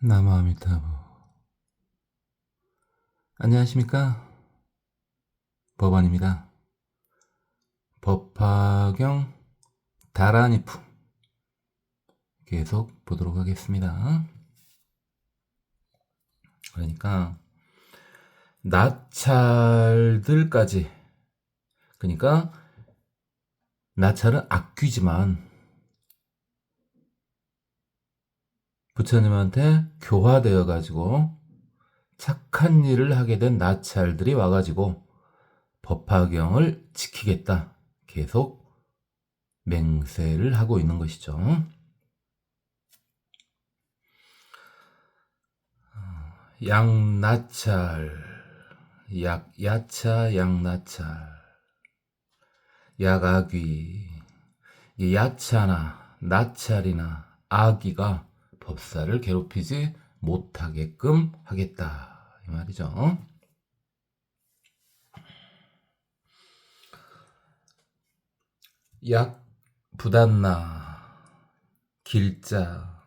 나무아미타부. 안녕하십니까? 법원입니다. 법화경 다라니품 계속 보도록 하겠습니다. 그러니까 나찰들까지, 그러니까 나찰은 악귀지만 부처님한테 교화되어 가지고 착한 일을 하게 된 나찰들이 와가지고 법화경을 지키겠다 계속 맹세를 하고 있는 것이죠. 양나찰, 야차, 양나찰, 약아귀, 야차나 나찰이나 아귀가 법사를 괴롭히지 못하게끔 하겠다 이 말이죠. 약, 부단나, 길자,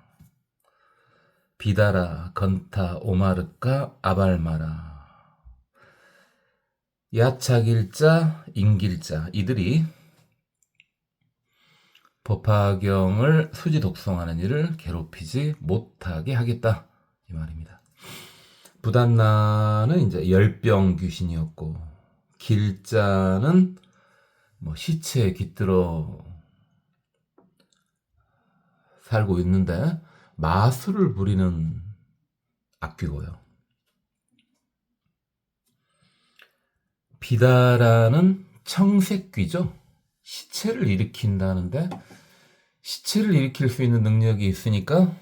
비다라, 건타, 오마르카, 아발마라, 야차길자, 인길자, 이들이 법화경을 수지 독송하는 일을 괴롭히지 못하게 하겠다 이 말입니다. 부단나는 이제 열병 귀신이었고, 길자는 시체에 깃들어 살고 있는데 마술을 부리는 악귀고요. 비다라는 청색귀죠. 시체를 일으킨다는데 시체를 일으킬 수 있는 능력이 있으니까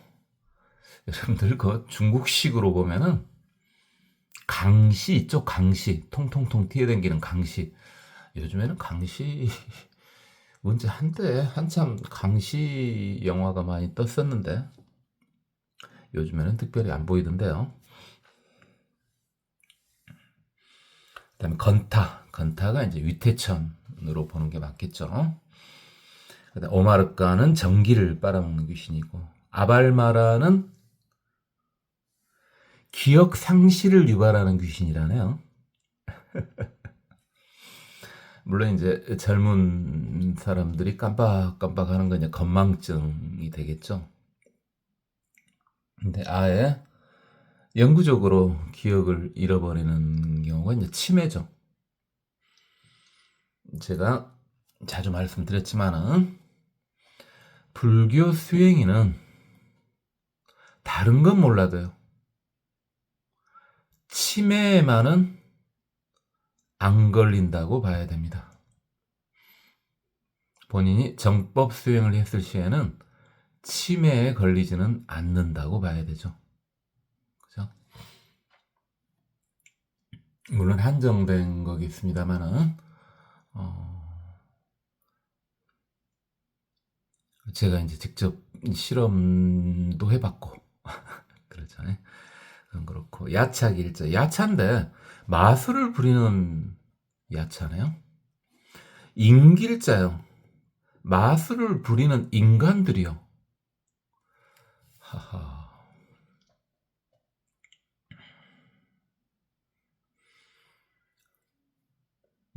여러분들 그 중국식으로 보면은 강시 있죠. 강시, 통통통 튀어댕기는 강시. 요즘에는 강시 문제 한참 강시 영화가 많이 떴었는데 요즘에는 특별히 안 보이던데요. 그다음에 건타가 이제 위태천으로 보는 게 맞겠죠. 그다음 오마르카는 전기를 빨아먹는 귀신이고, 아발마라는 기억 상실을 유발하는 귀신이라네요. 물론 이제 젊은 사람들이 깜빡깜빡하는 건 이제 건망증이 되겠죠. 근데 아예 영구적으로 기억을 잃어버리는 경우가 이제 치매죠. 제가 자주 말씀드렸지만은 불교 수행인은 다른 건 몰라도요, 치매에만은 안 걸린다고 봐야 됩니다. 본인이 정법 수행을 했을 시에는 치매에 걸리지는 않는다고 봐야 되죠. 그죠? 물론 한정된 거겠습니다만은 제가 이제 직접 실험도 해봤고 그렇잖아요. 그건 그렇고, 야차길자, 야차인데 마술을 부리는 야차네요. 인길자요, 마술을 부리는 인간들이요. 하하.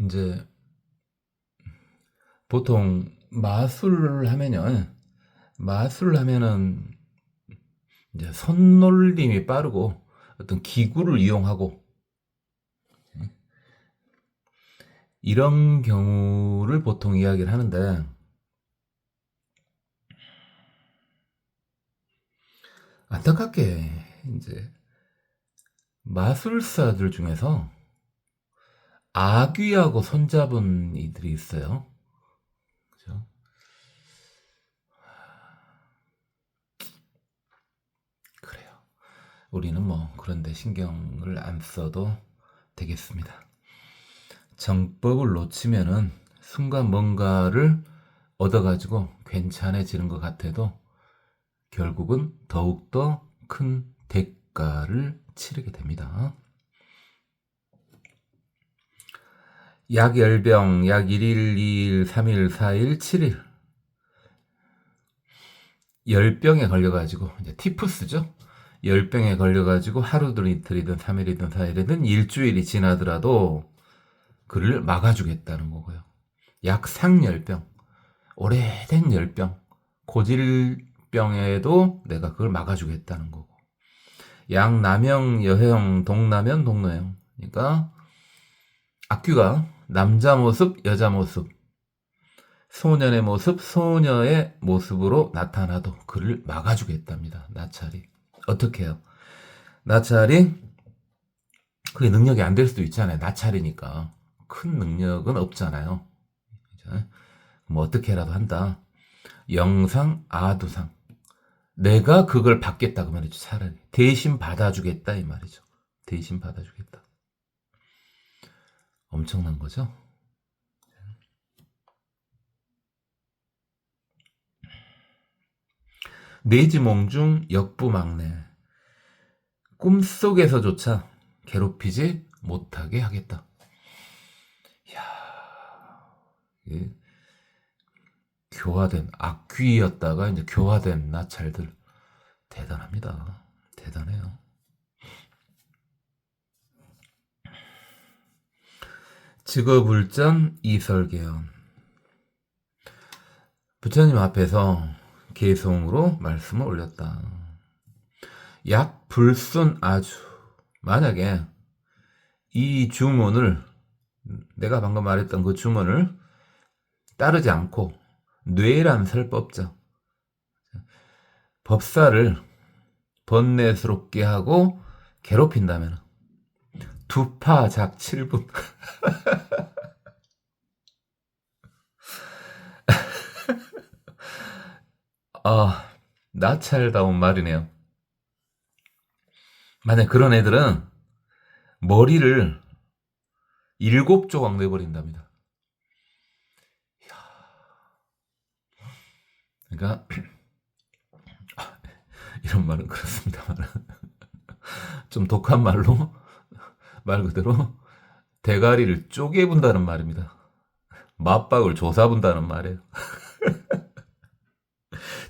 이제 보통 마술을 하면은 이제 손놀림이 빠르고 어떤 기구를 이용하고 이런 경우를 보통 이야기를 하는데, 안타깝게 이제 마술사들 중에서 아귀하고 손잡은 이들이 있어요. 그죠? 그래요. 우리는 그런데 신경을 안 써도 되겠습니다. 정법을 놓치면은 순간 뭔가를 얻어가지고 괜찮아지는 것 같아도 결국은 더욱더 큰 대가를 치르게 됩니다. 약 열병, 약 1일, 2일, 3일, 4일, 7일 열병에 걸려가지고 이제 티푸스죠. 열병에 걸려가지고 하루든 이틀이든 3일이든 4일이든 일주일이 지나더라도 그를 막아주겠다는 거고요. 약상열병, 오래된 열병, 고질병에도 내가 그걸 막아주겠다는 거고. 양남형, 여형, 동남형, 동노형. 그러니까 악귀가 남자 모습, 여자 모습, 소년의 모습, 소녀의 모습으로 나타나도 그를 막아주겠답니다. 나찰이. 어떻게 해요? 나찰이 그게 능력이 안 될 수도 있잖아요. 나찰이니까. 큰 능력은 없잖아요. 뭐 어떻게라도 한다. 영상, 아두상. 내가 그걸 받겠다 그 말이죠. 차라리 대신 받아주겠다 이 말이죠. 대신 받아주겠다. 엄청난 거죠. 내지몽중 역부막내. 꿈속에서조차 괴롭히지 못하게 하겠다. 이야, 교화된 악귀였다가 이제 교화된 나찰들 대단합니다. 대단해요. 직업울전 이설계연. 부처님 앞에서 개송으로 말씀을 올렸다. 약불순 아주. 만약에 이 주문을, 내가 방금 말했던 그 주문을 따르지 않고 뇌란 설법자, 법사를 번뇌스럽게 하고 괴롭힌다면 두파작 7분. 아, 나찰다운 말이네요. 만약 그런 애들은 머리를 7조각 내버린답니다. 그러니까 이런 말은 그렇습니다만 좀 독한 말로 말 그대로 대가리를 쪼개분다는 말입니다. 맞박을 조사분다는 말이에요.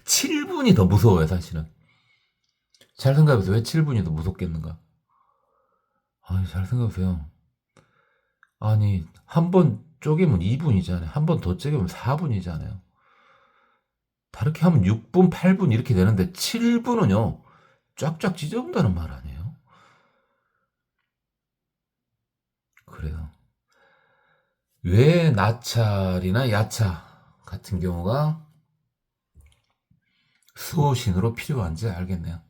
7분이 더 무서워요, 사실은. 잘 생각해보세요. 왜 7분이 더 무섭겠는가? 아니, 잘 생각해보세요. 아니, 한 번 쪼개면 2분이잖아요. 한 번 더 쪼개면 4분이잖아요. 다르게 하면 6분, 8분 이렇게 되는데 7분은요, 쫙쫙 찢어본다는 말 아니에요? 그래요. 왜 나찰이나 야차 같은 경우가 수호신으로 필요한지 알겠네요.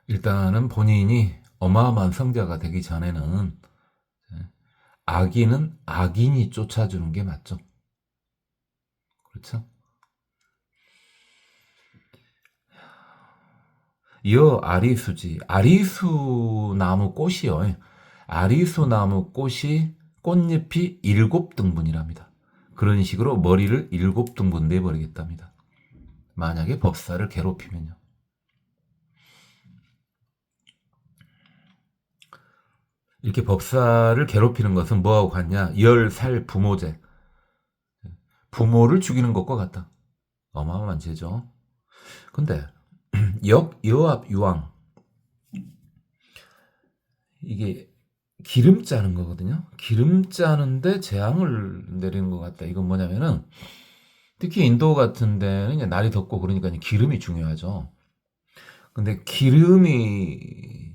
일단은 본인이 어마어마한 성자가 되기 전에는 악인은 악인이 쫓아주는 게 맞죠. 그렇죠? 여 아리수지. 아리수나무 꽃이요. 아리수나무 꽃이 꽃잎이 7등분이랍니다. 그런 식으로 머리를 7등분 내버리겠답니다. 만약에 법사를 괴롭히면요. 이렇게 법사를 괴롭히는 것은 뭐하고 같냐? 열살 부모제. 부모를 죽이는 것과 같다. 어마어마한 죄죠. 근데 여압 유황, 이게 기름 짜는 거거든요. 기름 짜는데 재앙을 내리는 것 같다. 이건 뭐냐면은 특히 인도 같은 데는 이제 날이 덥고 그러니까 기름이 중요하죠. 근데 기름을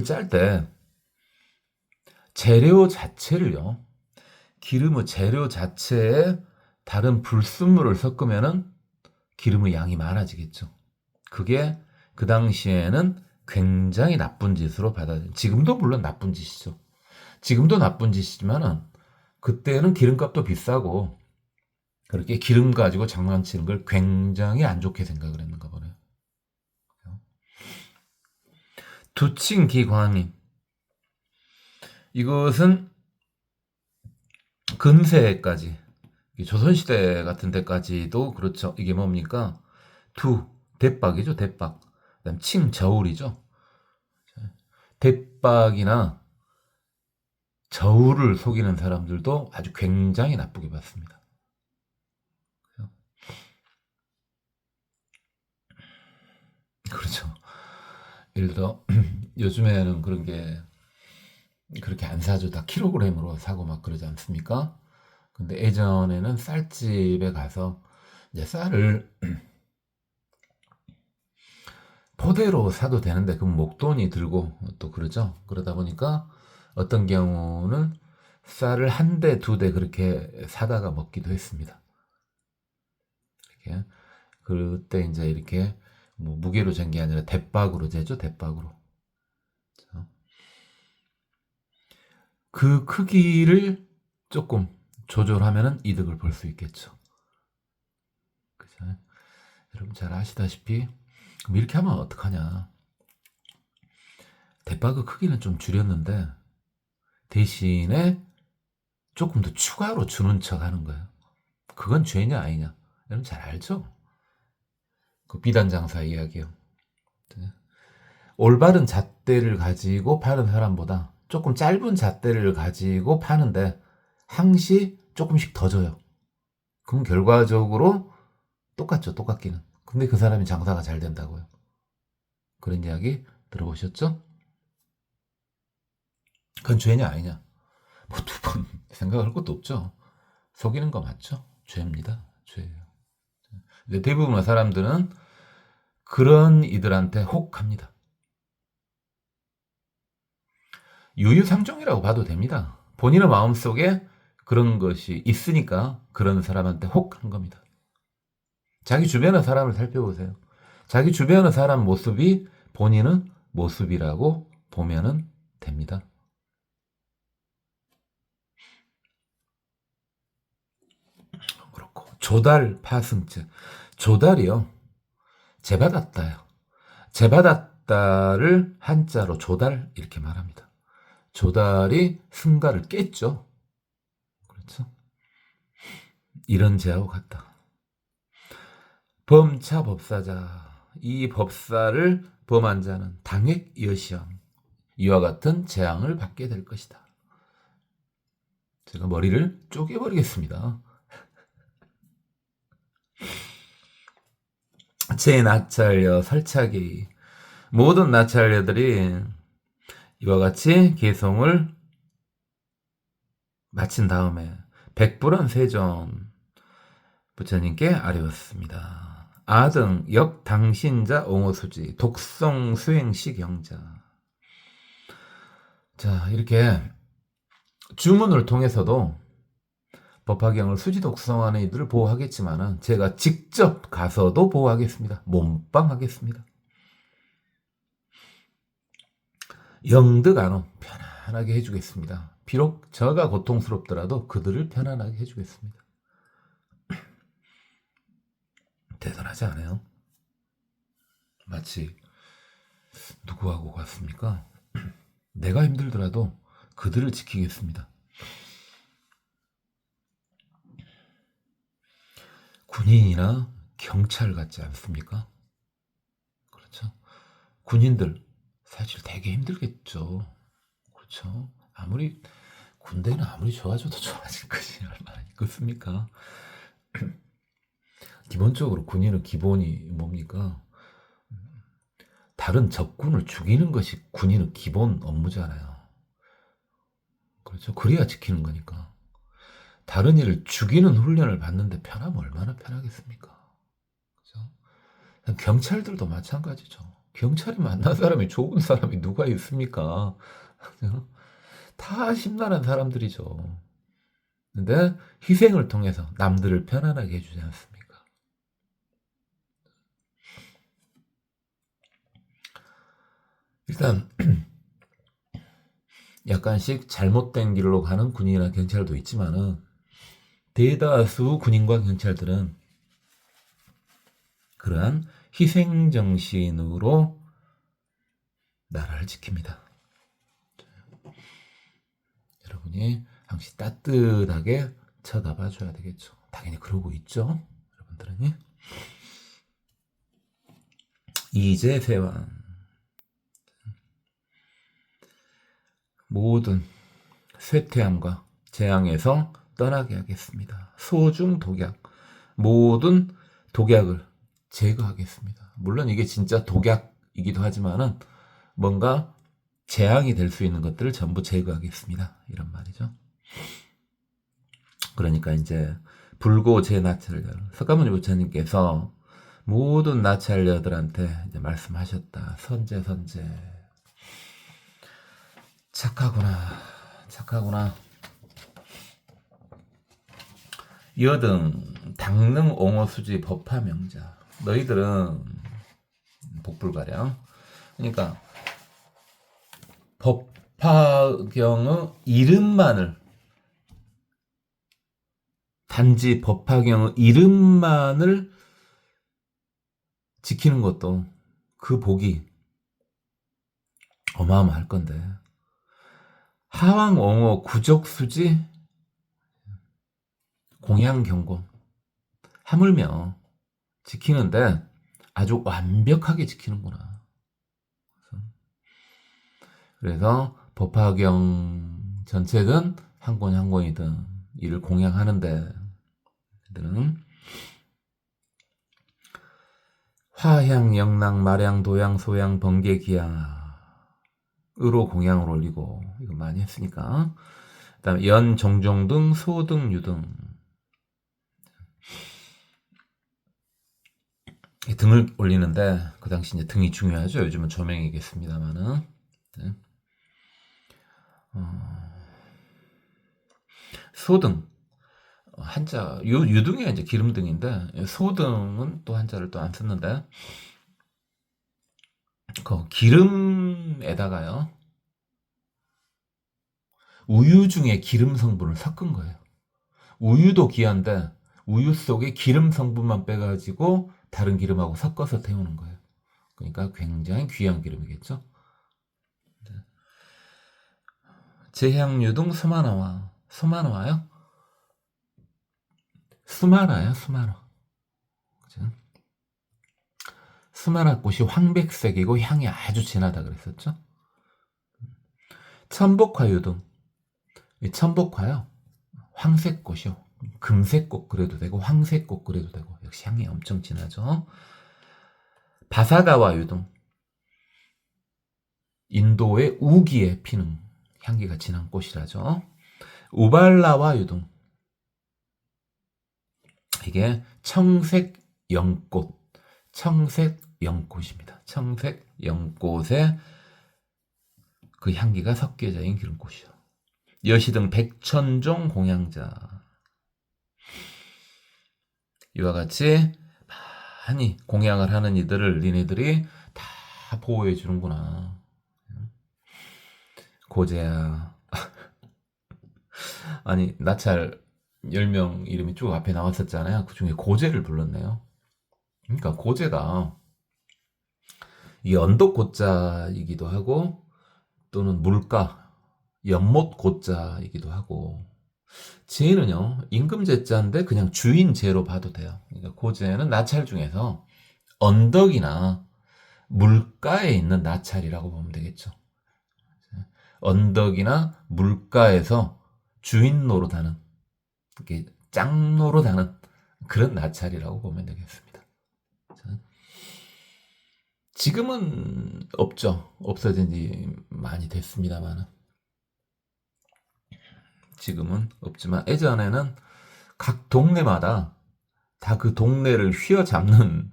짤 때 재료 자체를요, 기름의 재료 자체에 다른 불순물을 섞으면은 기름의 양이 많아지겠죠. 그게 그 당시에는 굉장히 나쁜 짓으로 받아들여요. 지금도 물론 나쁜 짓이죠. 지금도 나쁜 짓이지만은 그때는 기름값도 비싸고 그렇게 기름 가지고 장난치는 걸 굉장히 안 좋게 생각을 했는가 보네요. 두칭기광인. 이것은 근세까지, 조선시대 같은 데까지도 그렇죠. 이게 뭡니까? 대박이죠, 대박. 그다음 칭저울이죠. 대박이나 저울을 속이는 사람들도 아주 굉장히 나쁘게 봤습니다. 예를 들어 요즘에는 그런 게 그렇게 안 사죠. 다 킬로그램으로 사고 막 그러지 않습니까? 근데 예전에는 쌀집에 가서 이제 쌀을 포대로 사도 되는데 그럼 목돈이 들고 또 그러죠. 그러다 보니까 어떤 경우는 쌀을 한 대, 두 대 그렇게 사다가 먹기도 했습니다. 이렇게. 그때 이제 이렇게 뭐 무게로 잰 게 아니라 대박으로 재죠. 대박으로. 그 크기를 조금 조절하면 이득을 볼 수 있겠죠. 그죠? 여러분 잘 아시다시피 그럼 이렇게 하면 어떡하냐. 대박의 크기는 좀 줄였는데 대신에 조금 더 추가로 주는 척 하는 거예요. 그건 죄냐 아니냐. 여러분 잘 알죠? 그 비단장사 이야기요. 올바른 잣대를 가지고 파는 사람보다 조금 짧은 잣대를 가지고 파는데 항시 조금씩 더 줘요. 그럼 결과적으로 똑같죠. 똑같기는. 근데 그 사람이 장사가 잘 된다고요. 그런 이야기 들어보셨죠? 그건 죄냐 아니냐. 뭐 두 번 생각할 것도 없죠. 속이는 거 맞죠? 죄입니다. 죄예요. 근데 대부분의 사람들은 그런 이들한테 혹합니다. 유유상종이라고 봐도 됩니다. 본인의 마음속에 그런 것이 있으니까 그런 사람한테 혹한 겁니다. 자기 주변의 사람을 살펴보세요. 자기 주변의 사람 모습이 본인의 모습이라고 보면 됩니다. 그렇고 조달 파승죄. 조달이요. 재받았다요. 재받았다를 한자로 조달 이렇게 말합니다. 조달이 승가를 깼죠. 그렇죠? 이런 죄하고 같다. 범차 법사자. 이 법사를 범한 자는 당액 여시함. 이와 같은 재앙을 받게 될 것이다. 제가 머리를 쪼개버리겠습니다. 제 나찰녀 설차기. 모든 나찰녀들이 이와 같이 개송을 마친 다음에 백불원 세존 부처님께 아뢰었습니다. 아등 역당신자 옹호수지 독성 수행시 경자. 자, 이렇게 주문을 통해서도 법화경을 수지 독성하는 이들을 보호하겠지만은 제가 직접 가서도 보호하겠습니다. 몸빵하겠습니다. 영득안호 편안하게 해주겠습니다. 비록 저가 고통스럽더라도 그들을 편안하게 해주겠습니다. 대단하지 않아요? 마치 누구하고 같습니까? 내가 힘들더라도 그들을 지키겠습니다. 군인이나 경찰 같지 않습니까? 그렇죠? 군인들 사실 되게 힘들겠죠. 그렇죠? 아무리 군대는 아무리 좋아져도 좋아질 것이 얼마나 있겠습니까? 기본적으로 군인의 기본이 뭡니까? 다른 적군을 죽이는 것이 군인의 기본 업무잖아요. 그렇죠? 그래야 지키는 거니까. 다른 일을 죽이는 훈련을 받는데 편하면 얼마나 편하겠습니까? 그렇죠? 경찰들도 마찬가지죠. 경찰이 만난 사람이 좋은 사람이 누가 있습니까? 다 심란한 사람들이죠. 근데 희생을 통해서 남들을 편안하게 해주지 않습니까? 일단 약간씩 잘못된 길로 가는 군인이나 경찰도 있지만은 대다수 군인과 경찰들은 그러한 희생정신으로 나라를 지킵니다. 여러분이 항상 따뜻하게 쳐다봐 줘야 되겠죠. 당연히 그러고 있죠. 여러분들은. 이재세왕. 모든 쇠퇴함과 재앙에서 떠나게 하겠습니다. 소중 독약. 모든 독약을 제거하겠습니다. 물론 이게 진짜 독약이기도 하지만은 뭔가 재앙이 될 수 있는 것들을 전부 제거하겠습니다. 이런 말이죠. 그러니까 이제 불고 제 나찰녀 석가모니 부처님께서 모든 나찰녀들한테 이제 말씀하셨다. 선제 착하구나. 여등 당능 옹호수지 법화명자. 너희들은 복불가량. 그러니까 법화경의 이름만을 단지 법화경의 이름만을 지키는 것도 그 복이 어마어마할 건데 하왕옹호 구적수지 공양경공 하물며 지키는데 아주 완벽하게 지키는구나. 그래서 법화경 전체든 한 권 한 권이든 이를 공양하는데 그들은 화향, 영랑, 마량, 도양, 소양, 번개, 기양 으로 공양을 올리고 이거 많이 했으니까 그 다음에 연, 종종 등, 소 등, 유 등 등을 올리는데 그 당시 이제 등이 중요하죠. 요즘은 조명이겠습니다만은 소등 한자 유등이 이제 기름등인데 소등은 또 한자를 또 안 썼는데 그 기름에다가요 우유 중에 기름 성분을 섞은 거예요. 우유도 귀한데 우유 속에 기름 성분만 빼가지고 다른 기름하고 섞어서 태우는 거예요. 그러니까 굉장히 귀한 기름이겠죠. 제향유등 소만화요? 수마나. 그죠? 수마나 꽃이 황백색이고 향이 아주 진하다 그랬었죠. 천복화유등. 천복화요. 황색꽃이요. 금색꽃 그래도 되고 황색꽃 그래도 되고 역시 향이 엄청 진하죠. 바사가와 유등. 인도의 우기에 피는 향기가 진한 꽃이라죠. 우발라와 유등. 이게 청색연꽃, 청색연꽃입니다. 청색연꽃에 그 향기가 섞여져 있는 그런 꽃이요. 여시등 백천종 공양자. 이와 같이 많이 공양을 하는 이들을 니네들이 다 보호해 주는구나. 고재야. 아니 나찰 10명 이름이 쭉 앞에 나왔었잖아요. 그 중에 고재를 불렀네요. 그러니까 고재가 이 언덕 고자이기도 하고 또는 물가, 연못 고자이기도 하고 재는요 임금제자인데 그냥 주인제로 봐도 돼요. 그러니까 고재는 나찰 중에서 언덕이나 물가에 있는 나찰이라고 보면 되겠죠. 언덕이나 물가에서 주인 노릇하는 이렇게 짱 노릇하는 그런 나찰이라고 보면 되겠습니다. 지금은 없죠. 없어진 지 많이 됐습니다만 지금은 없지만 예전에는 각 동네마다 다 그 동네를 휘어잡는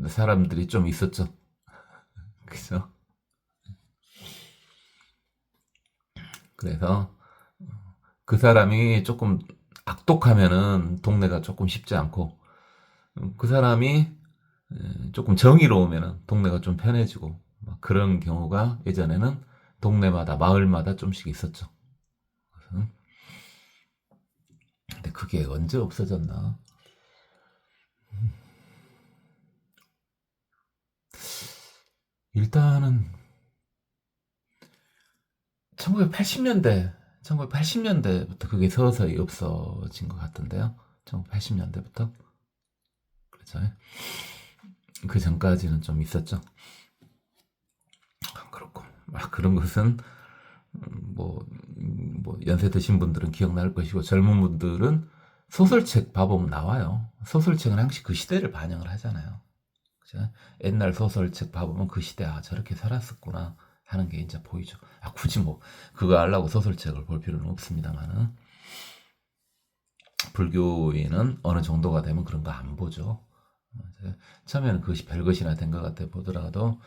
사람들이 좀 있었죠. 그죠? 그래서 그 사람이 조금 악독하면은 동네가 조금 쉽지 않고 그 사람이 조금 정의로우면은 동네가 좀 편해지고 그런 경우가 예전에는 동네마다 마을마다 좀씩 있었죠. 근데 그게 언제 없어졌나? 일단은 1980년대부터 그게 서서히 없어진 것 같은데요. 1980년대부터. 그렇죠. 그 전까지는 좀 있었죠. 그렇고 그런 것은 뭐 연세 드신 분들은 기억날 것이고 젊은 분들은 소설책 봐보면 나와요. 소설책은 항상 그 시대를 반영을 하잖아요. 옛날 소설책 봐보면 그 시대 저렇게 살았었구나 하는 게 이제 보이죠. 굳이 뭐 그거 하려고 소설책을 볼 필요는 없습니다만은 불교인은 어느 정도가 되면 그런 거 안 보죠. 처음에는 그것이 별것이나 된 것 같아 보더라도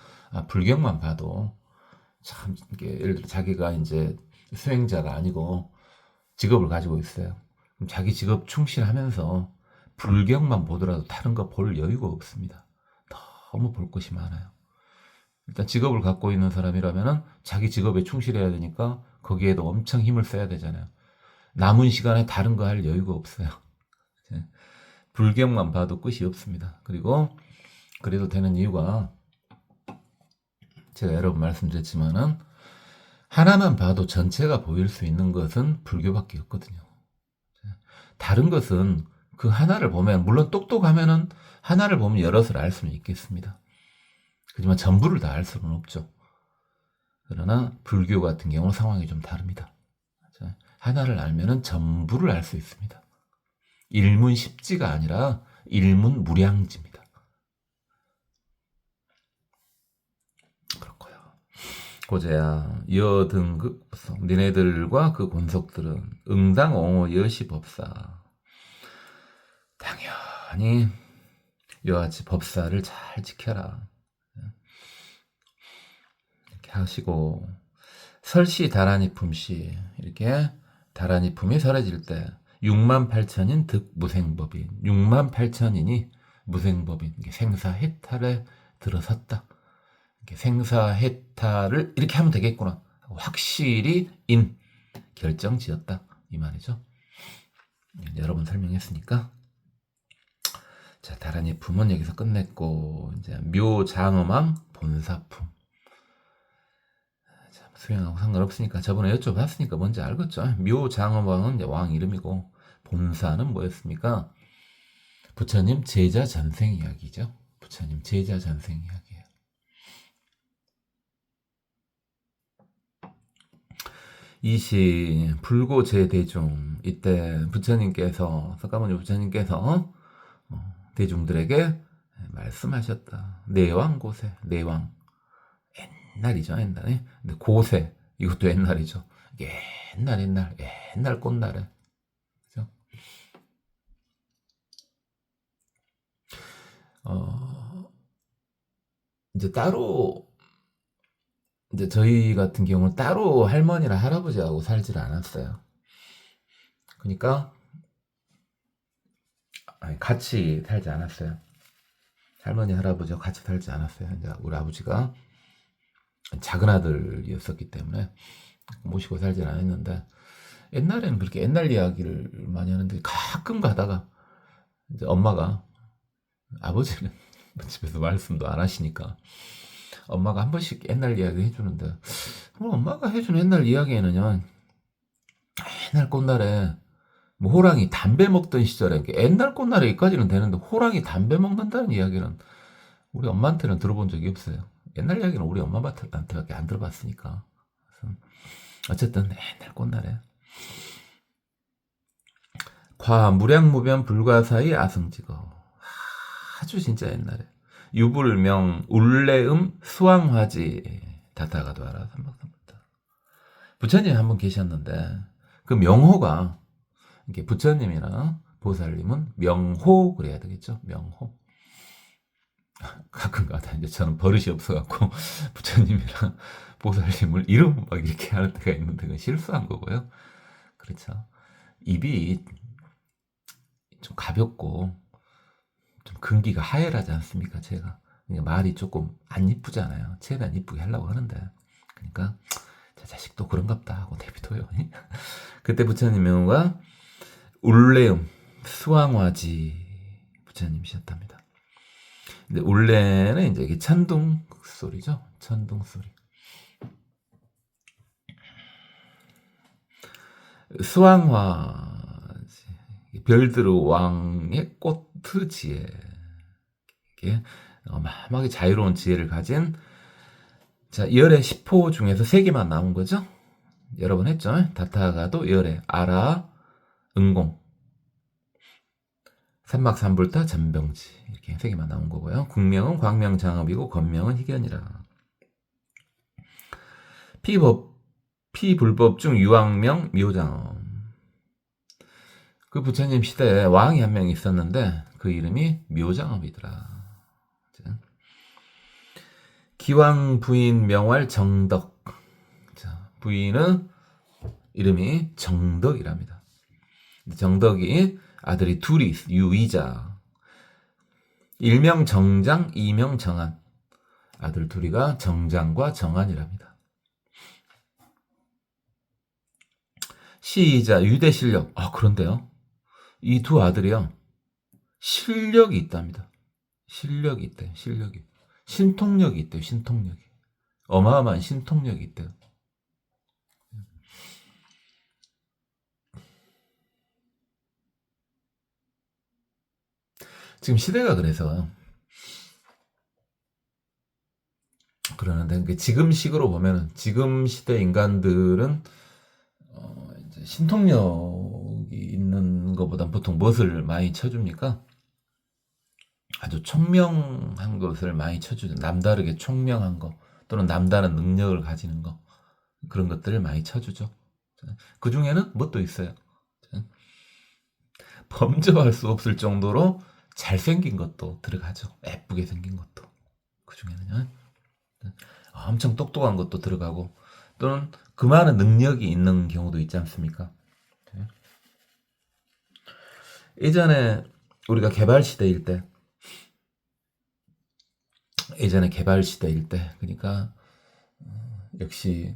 불경만 봐도 참 이게 예를 들어 자기가 이제 수행자가 아니고 직업을 가지고 있어요. 그럼 자기 직업 충실하면서 불경만 보더라도 다른 거 볼 여유가 없습니다. 너무 볼 것이 많아요. 일단 직업을 갖고 있는 사람이라면은 자기 직업에 충실해야 되니까 거기에도 엄청 힘을 써야 되잖아요. 남은 시간에 다른 거 할 여유가 없어요. 불경만 봐도 끝이 없습니다. 그리고 그래도 되는 이유가 제가 여러 번 말씀드렸지만은 하나만 봐도 전체가 보일 수 있는 것은 불교밖에 없거든요. 다른 것은 그 하나를 보면 물론 똑똑하면은 하나를 보면 여럿을 알 수는 있겠습니다. 하지만 전부를 다 알 수는 없죠. 그러나 불교 같은 경우는 상황이 좀 다릅니다. 하나를 알면은 전부를 알 수 있습니다. 일문십지가 아니라 일문무량지입니다. 그렇고요. 고재야 여등극 니네들과 그 권속들은 응당옹호 여시법사 당연히 여하치 법사를 잘 지켜라 이렇게 하시고 설시 다라니 품시 이렇게 다라니 품이 사라질 때 68,000인 득무생법인 68,000인이 무생법인 생사해탈에 들어섰다. 생사해탈을 이렇게 하면 되겠구나. 확실히 결정 지었다. 이 말이죠. 여러 번 설명했으니까. 자, 다라니 품은 여기서 끝냈고, 이제 묘장엄왕 본사품. 자, 수행하고 상관없으니까 저번에 여쭤봤으니까 뭔지 알겠죠? 묘장엄왕은 이제 왕 이름이고, 본사는 뭐였습니까? 부처님 제자 전생 이야기죠. 부처님 제자 전생 이야기예요. 이시 불고 제대중 이때 부처님께서 석가모니 부처님께서 대중들에게 말씀하셨다. 내왕고세 내왕 옛날이죠 옛날에 근데 고세 이것도 옛날이죠. 옛날 꽃날에 그죠? 이제 따로 이제 저희 같은 경우는 따로 할머니랑 할아버지하고 살질 않았어요. 그러니까 같이 살지 않았어요. 할머니 할아버지와 같이 살지 않았어요. 이제 우리 아버지가 작은 아들이었었기 때문에 모시고 살진 않았는데 옛날에는 그렇게 옛날 이야기를 많이 하는데 가끔 가다가 이제 엄마가 아버지는 집에서 말씀도 안 하시니까 엄마가 한 번씩 옛날 이야기 해주는데 엄마가 해주는 옛날 이야기에는요 옛날 꽃날에 뭐 호랑이 담배 먹던 시절에 옛날 꽃날에 여기까지는 되는데 호랑이 담배 먹는다는 이야기는 우리 엄마한테는 들어본 적이 없어요. 옛날 이야기는 우리 엄마한테밖에 안 들어봤으니까. 어쨌든 옛날 꽃날에 과무량무변 불가사의 아승지거 아주 진짜 옛날에 유불명 울레음 수왕화지 다타가도하라 삼박삼부터 부처님 한 분 계셨는데 그 명호가 이게 부처님이나 보살님은 명호 그래야 되겠죠. 명호. 가끔가다 이제 저는 버릇이 없어갖고 부처님이랑 보살님을 이름 막 이렇게 하는 때가 있는데 그건 실수한 거고요. 그렇죠. 입이 좀 가볍고 좀 근기가 하얘라지 않습니까? 제가 말이 조금 안 이쁘잖아요. 최대한 이쁘게 하려고 하는데 그러니까 제 자식도 그런갑다 하고 내비둬요. 그때 부처님과 울레음 수왕화지 부처님이셨답니다. 근데 울레는 이제 이게 천둥 소리죠. 천둥 소리. 수왕화 별들의 왕의 꽃의 지혜. 이게 어마어마하게 자유로운 지혜를 가진 자 열의 10호 중에서 3개만 나온 거죠. 여러 번 했죠. 다타가도 열의 아라 응공 삼막삼불타 잔병지 이렇게 세 개만 나온 거고요. 국명은 광명장업이고 건명은 희견이라. 피불법 중 유왕명 묘장업. 그 부처님 시대에 왕이 한 명 있었는데 그 이름이 묘장업이더라. 기왕 부인 명활 정덕. 자, 부인은 이름이 정덕이랍니다. 정덕이 아들이 둘이 유이자. 일명 정장, 이명 정한. 아들 둘이가 정장과 정한이랍니다. 시이자 유대실력. 그런데요. 이 두 아들이요. 실력이 있답니다. 실력이 있대요. 실력이. 신통력이 있대요. 신통력이. 어마어마한 신통력이 있대요. 지금 시대가 그래서 그러는데 지금식으로 보면은 지금 시대 인간들은 이제 신통력이 있는 것보단 보통 무엇을 많이 쳐줍니까? 아주 총명한 것을 많이 쳐주죠. 남다르게 총명한 거 또는 남다른 능력을 가지는 거 그런 것들을 많이 쳐주죠. 그 중에는 뭣도 있어요. 범접할 수 없을 정도로 잘생긴 것도 들어가죠. 예쁘게 생긴 것도. 그 중에는요. 엄청 똑똑한 것도 들어가고 또는 그 많은 능력이 있는 경우도 있지 않습니까? 예전에 우리가 개발 시대일 때 그러니까 역시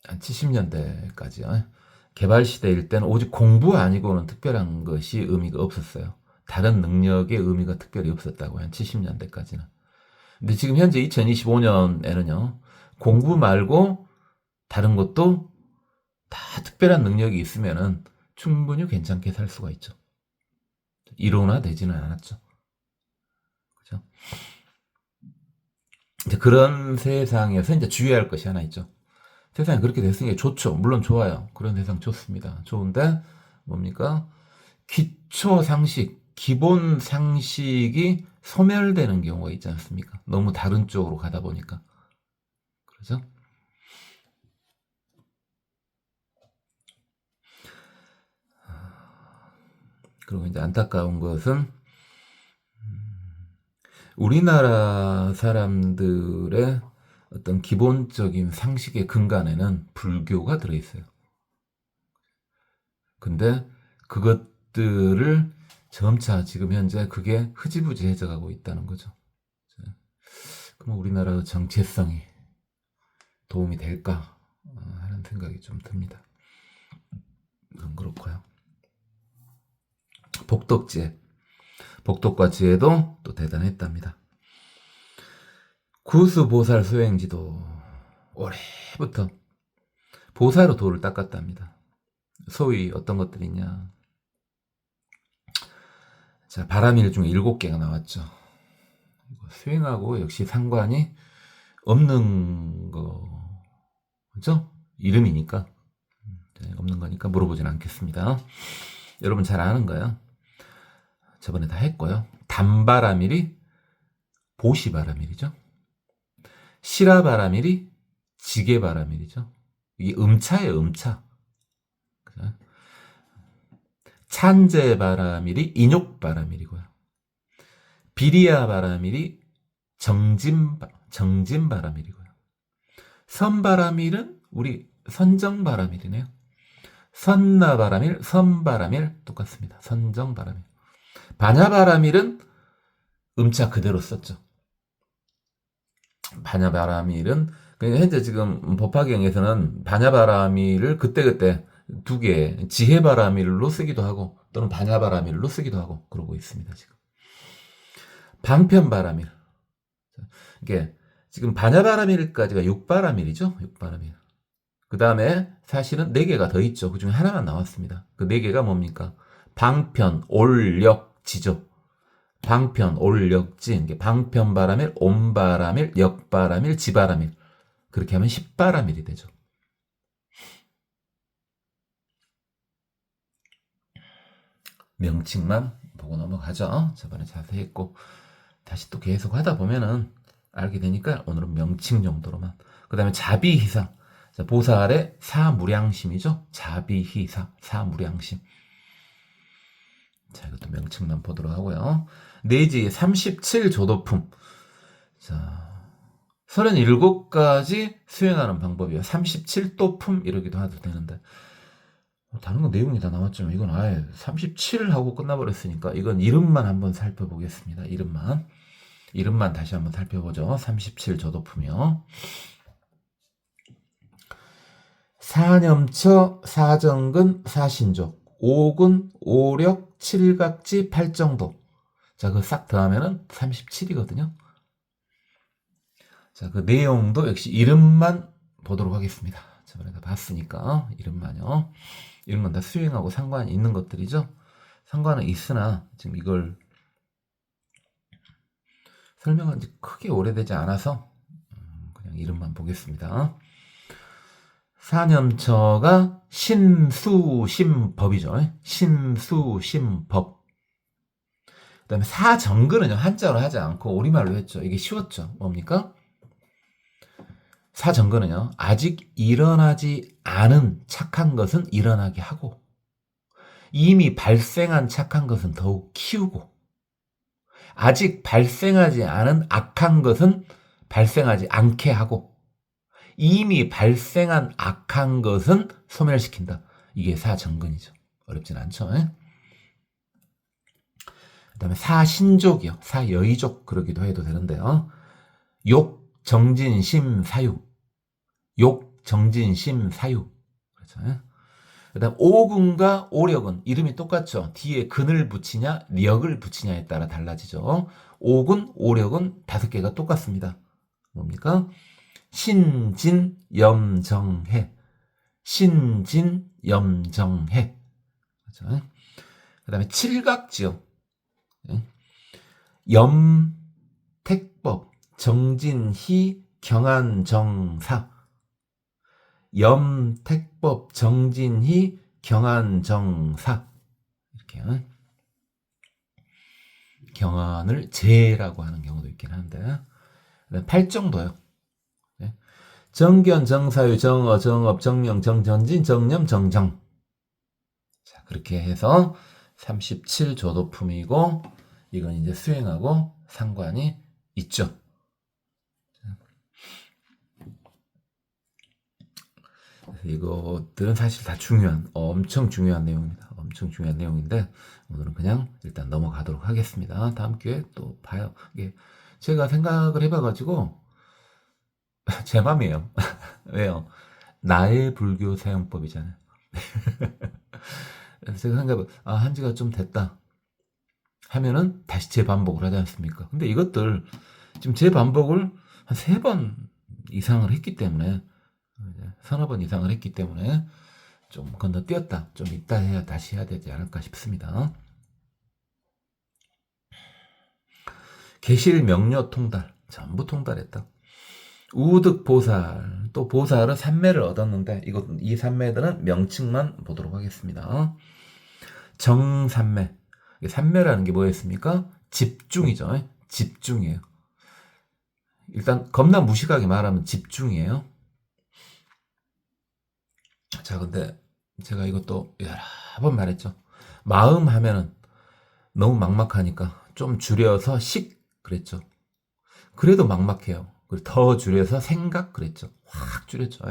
한 70년대까지요. 개발 시대일 때는 오직 공부 아니고는 특별한 것이 의미가 없었어요. 다른 능력의 의미가 특별히 없었다고 한 70년대까지는. 근데 지금 현재 2025년에는요. 공부 말고 다른 것도 다 특별한 능력이 있으면은 충분히 괜찮게 살 수가 있죠. 이론화되지는 않았죠. 그죠? 이제 그런 세상에서 이제 주의할 것이 하나 있죠. 세상이 그렇게 됐으니까 좋죠. 물론 좋아요. 그런 세상 좋습니다. 좋은데 뭡니까? 기초 상식, 기본 상식이 소멸되는 경우가 있지 않습니까? 너무 다른 쪽으로 가다 보니까. 그렇죠? 그리고 이제 안타까운 것은 우리나라 사람들의 어떤 기본적인 상식의 근간에는 불교가 들어있어요. 근데 그것들을 점차 지금 현재 그게 흐지부지해져 가고 있다는 거죠. 그럼 우리나라 정체성이 도움이 될까 하는 생각이 좀 듭니다. 그건 그렇고요. 복덕과 지혜도 또 대단했답니다. 구수보살 수행지도 올해부터 보살로 도를 닦았답니다. 소위 어떤 것들이 있냐. 자, 바람일 중에 7개가 나왔죠. 수행하고 역시 상관이 없는 거죠? 이름이니까. 없는 거니까 물어보진 않겠습니다. 여러분 잘 아는 거예요. 저번에 다 했고요. 단바라밀이 보시바라밀이죠. 시라바라밀이 지게바라밀이죠. 이게 음차예요, 음차. 찬제바라밀이 인욕바라밀이고요. 비리아바라밀이 정진바라밀이고요. 선바라밀은 우리 선정바라밀이네요. 선나바라밀, 선바라밀 똑같습니다. 선정바라밀. 바냐바라밀은 음차 그대로 썼죠. 바냐바라밀은 현재 지금 법화경에서는 바냐바라밀을 그때그때 2개 지혜바라밀로 쓰기도 하고 또는 바냐바라밀로 쓰기도 하고 그러고 있습니다. 지금 방편바라밀. 이게 지금 바냐바라밀까지가 6바라밀이죠. 6바라밀. 그 다음에 사실은 4개가 더 있죠. 그 중에 하나만 나왔습니다. 그 4개가 뭡니까? 방편, 올력, 지죠. 방편, 올력, 지. 방편바라밀, 온바라밀, 역바라밀, 지바라밀. 그렇게 하면 10바라밀이 되죠. 명칭만 보고 넘어가죠. 저번에 자세히 했고 다시 또 계속 하다 보면은 알게 되니까 오늘은 명칭 정도로만. 그 다음에 자비희사. 자, 보살의 사무량심이죠. 자비희사, 사무량심. 자, 이것도 명칭만 보도록 하고요. 내지 37조도품. 자, 37가지 수행하는 방법이요. 37도품 이러기도 해도 되는데 다른 건 내용이 다 나왔지만 이건 아예 37하고 끝나버렸으니까 이건 이름만 한번 살펴보겠습니다. 이름만 다시 한번 살펴보죠. 37조도품이요. 사념처, 사정근, 사신족, 오근, 오력, 칠각지, 팔정도. 자, 그거 싹 더하면은 37이거든요. 자, 그 내용도 역시 이름만 보도록 하겠습니다. 저번에 다 봤으니까 이름만요. 이런 건 다 수행하고 상관이 있는 것들이죠. 상관은 있으나 지금 이걸 설명한 지 크게 오래되지 않아서 그냥 이름만 보겠습니다. 사념처가 신수심법이죠. 신수심법. 그 다음에 사정근은요, 한자로 하지 않고 우리말로 했죠. 이게 쉬웠죠. 뭡니까? 사정근은요, 아직 일어나지 않은 착한 것은 일어나게 하고, 이미 발생한 착한 것은 더욱 키우고, 아직 발생하지 않은 악한 것은 발생하지 않게 하고, 이미 발생한 악한 것은 소멸시킨다. 이게 사정근이죠. 어렵진 않죠. 그 다음에 사신족이요. 사여의족 그러기도 해도 되는데요. 욕, 정진, 심, 사유. 욕, 정진, 심, 사유. 그렇죠. 그 다음 오근과 오력은 이름이 똑같죠. 뒤에 근을 붙이냐 력을 붙이냐에 따라 달라지죠. 오근, 오력은 5개가 똑같습니다. 뭡니까? 신진, 염정해. 신진, 염정해. 그렇죠? 그 다음에 칠각지요. 염택법, 정진희, 경안정사. 염택법, 정진희, 경안정사. 이렇게 경안을 제라고 하는 경우도 있긴 한데. 팔정도요. 정견, 정사유, 정어, 정업, 정명, 정전진, 정념, 정정. 자, 그렇게 해서 37조도품이고, 이건 이제 수행하고 상관이 있죠. 이것들은 사실 다 엄청 중요한 내용입니다. 엄청 중요한 내용인데, 오늘은 그냥 일단 넘어가도록 하겠습니다. 다음 기회에 또 봐요. 이게 제가 생각을 해봐가지고, 제 맘이에요. 왜요? 나의 불교 사용법이잖아요. 제가 생각해봐, 한 지가 좀 됐다 하면은 다시 재반복을 하지 않습니까? 근데 이것들 지금 재반복을 한 3번 이상을 했기 때문에, 서너 번 이상을 했기 때문에 좀 건너뛰었다. 좀 이따 해야 다시 해야 되지 않을까 싶습니다. 계실 명료 통달. 전부 통달했다. 우득보살, 또 보살은 삼매를 얻었는데 이 삼매들은 명칭만 보도록 하겠습니다. 정삼매, 삼매라는 게 뭐였습니까? 집중이죠. 집중이에요. 일단 겁나 무식하게 말하면 집중이에요. 자, 근데 제가 이것도 여러 번 말했죠. 마음 하면은 너무 막막하니까 좀 줄여서 식 그랬죠. 그래도 막막해요. 더 줄여서 생각 그랬죠. 확 줄였죠.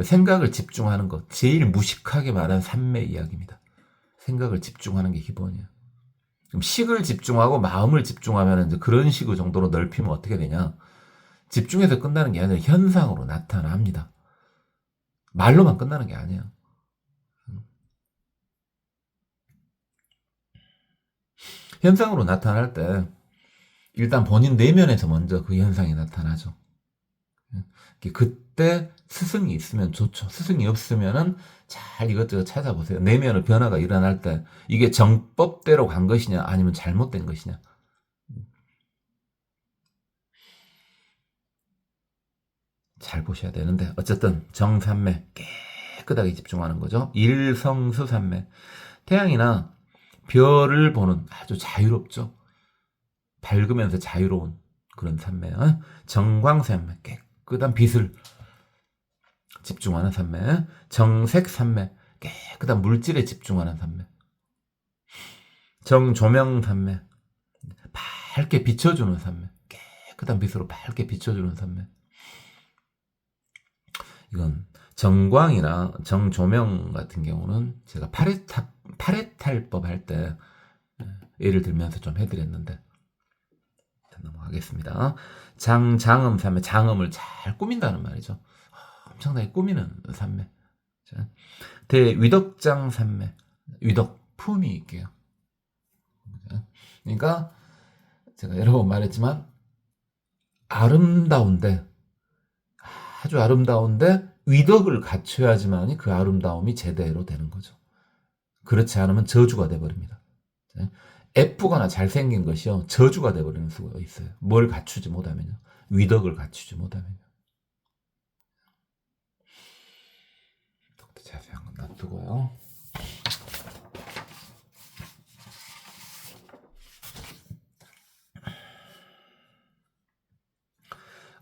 생각을 집중하는 것. 제일 무식하게 말한 삼매 이야기입니다. 생각을 집중하는 게 기본이에요. 그럼 식을 집중하고 마음을 집중하면 이제 그런 식의 정도로 넓히면 어떻게 되냐. 집중해서 끝나는 게 아니라 현상으로 나타납니다. 말로만 끝나는 게 아니에요. 현상으로 나타날 때 일단 본인 내면에서 먼저 그 현상이 나타나죠. 그때 스승이 있으면 좋죠. 스승이 없으면은 잘 이것저것 찾아보세요. 내면의 변화가 일어날 때 이게 정법대로 간 것이냐 아니면 잘못된 것이냐. 잘 보셔야 되는데 어쨌든 정삼매 깨끗하게 집중하는 거죠. 일성수삼매. 태양이나 별을 보는 아주 자유롭죠. 밝으면서 자유로운 그런 산매. 정광산매, 깨끗한 빛을 집중하는 산매. 정색산매, 깨끗한 물질에 집중하는 산매. 정조명산매, 밝게 비춰주는 산매. 깨끗한 빛으로 밝게 비춰주는 산매. 이건 정광이나 정조명 같은 경우는 제가 파레탈법 할 때 예를 들면서 좀 해드렸는데 넘어가겠습니다. 장음 산매, 장음을 잘 꾸민다는 말이죠. 엄청나게 꾸미는 산매. 대위덕장 산매, 위덕 품이 있게요. 그러니까 제가 여러 번 말했지만 아름다운데 아주 아름다운데 위덕을 갖춰야지만 그 아름다움이 제대로 되는 거죠. 그렇지 않으면 저주가 돼버립니다. 예쁘거나 잘생긴 것이요 저주가 돼버리는 수가 있어요. 뭘 갖추지 못하면요. 위덕을 갖추지 못하면요. 자세한 건 놔두고요.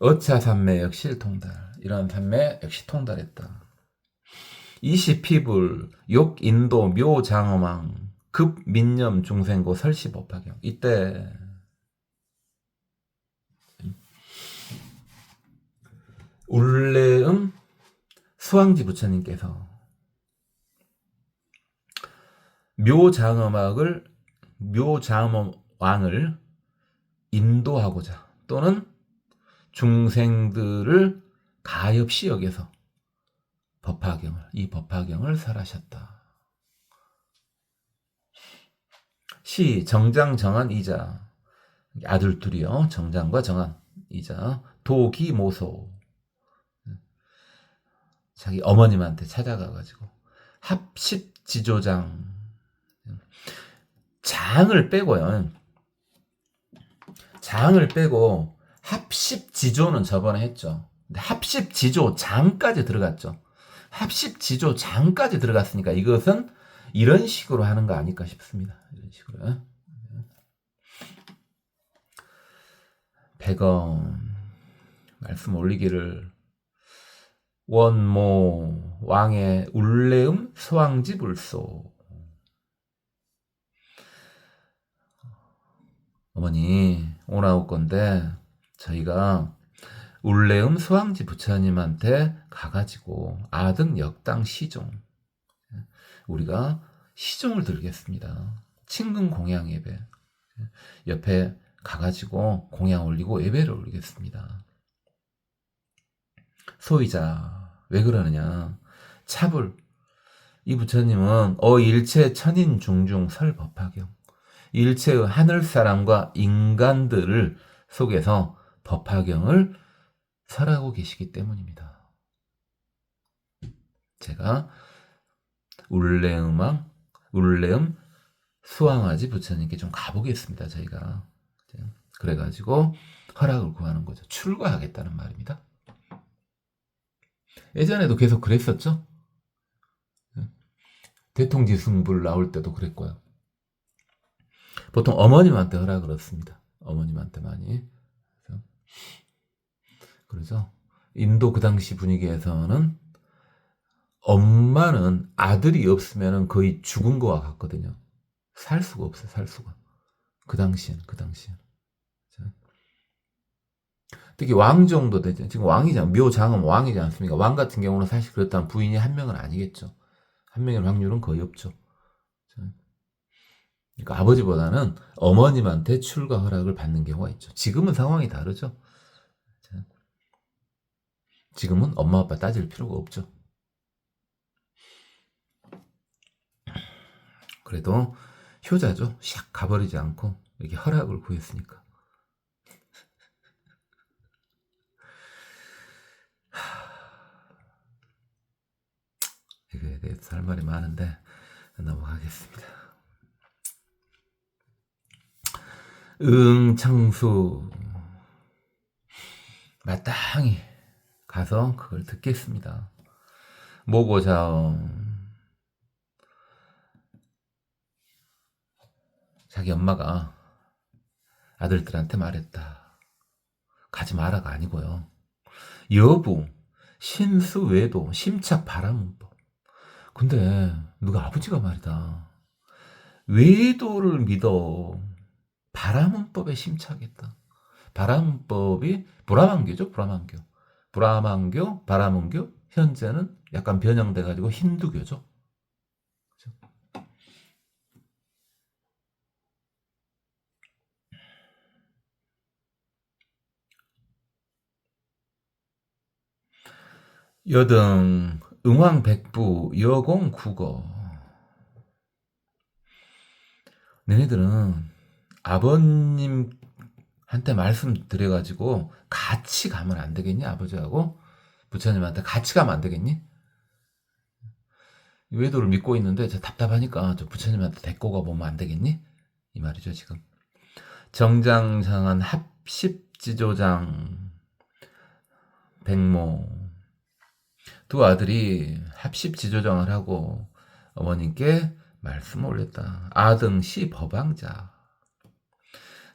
어차산매 역시 통달. 이런 산매 역시 통달했다. 이시피불 욕인도 묘장어망 급민념 중생고 설시법화경. 이때 울레음 수왕지 부처님께서 묘장어왕을 인도하고자 또는 중생들을 가엾이 여겨서 이 법화경을 설하셨다. 시 정장 정한 이자 아들 둘이요. 정장과 정한 이자 도기모소 자기 어머님한테 찾아가가지고 합십지조장 장을 빼고요. 장을 빼고 합십지조는 저번에 했죠. 근데 합십지조 장까지 들어갔죠. 합십지조 장까지 들어갔으니까 이것은 이런 식으로 하는 거 아닐까 싶습니다. 이런 식으로. 100원 말씀 올리기를 원모 왕의 울레음 수왕지 불소. 어머니 오나올 건데 저희가 울레음 수왕지 부처님한테 가가지고 아등 역당 시종 우리가 시종을 들겠습니다. 친근 공양 예배 옆에 가가지고 공양 올리고 예배를 올리겠습니다. 소이자 왜 그러느냐 차불 이 부처님은 일체 천인 중중 설법화경 일체의 하늘사람과 인간들을 속에서 법화경을 설하고 계시기 때문입니다. 제가 울레음 수왕아지 부처님께 좀 가보겠습니다. 저희가 그래가지고 허락을 구하는 거죠. 출가하겠다는 말입니다. 예전에도 계속 그랬었죠. 대통지승불 나올 때도 그랬고요. 보통 어머님한테 허락을 얻습니다. 어머님한테 많이. 그래서 인도 그 당시 분위기에서는 엄마는 아들이 없으면 거의 죽은 거와 같거든요. 살 수가 없어요. 살 수가. 그 당시엔. 특히 왕 정도 되죠. 지금 왕이잖아. 묘장은 왕이지 않습니까? 왕 같은 경우는 사실 그렇다면 부인이 한 명은 아니겠죠. 한 명일 확률은 거의 없죠. 그러니까 아버지보다는 어머님한테 출가 허락을 받는 경우가 있죠. 지금은 상황이 다르죠. 지금은 엄마 아빠 따질 필요가 없죠. 그래도 효자죠. 샥 가버리지 않고 이렇게 허락을 구했으니까. 이거에 대해서 할 말이 많은데 넘어가겠습니다. 응창수 마땅히 가서 그걸 듣겠습니다. 모고자엄 자기 엄마가 아들들한테 말했다. 가지 마라가 아니고요. 여부, 신수 외도, 심착 바라문법. 근데 누가 아버지가 말이다. 외도를 믿어. 바라문법에 심착했다. 바라문법이 브라만교죠, 브라만교. 브라만교, 바라문교, 현재는 약간 변형돼가지고 힌두교죠. 여등, 응왕백부, 여공, 국어. 너네들은 아버님한테 말씀드려가지고 같이 가면 안 되겠니? 아버지하고 부처님한테 같이 가면 안 되겠니? 외도를 믿고 있는데 저 답답하니까 저 부처님한테 데리고 가보면 안 되겠니? 이 말이죠 지금. 정장장한 합십지조장 백모 두 아들이 합십지조장을 하고 어머님께 말씀을 올렸다. 아등시 법왕자.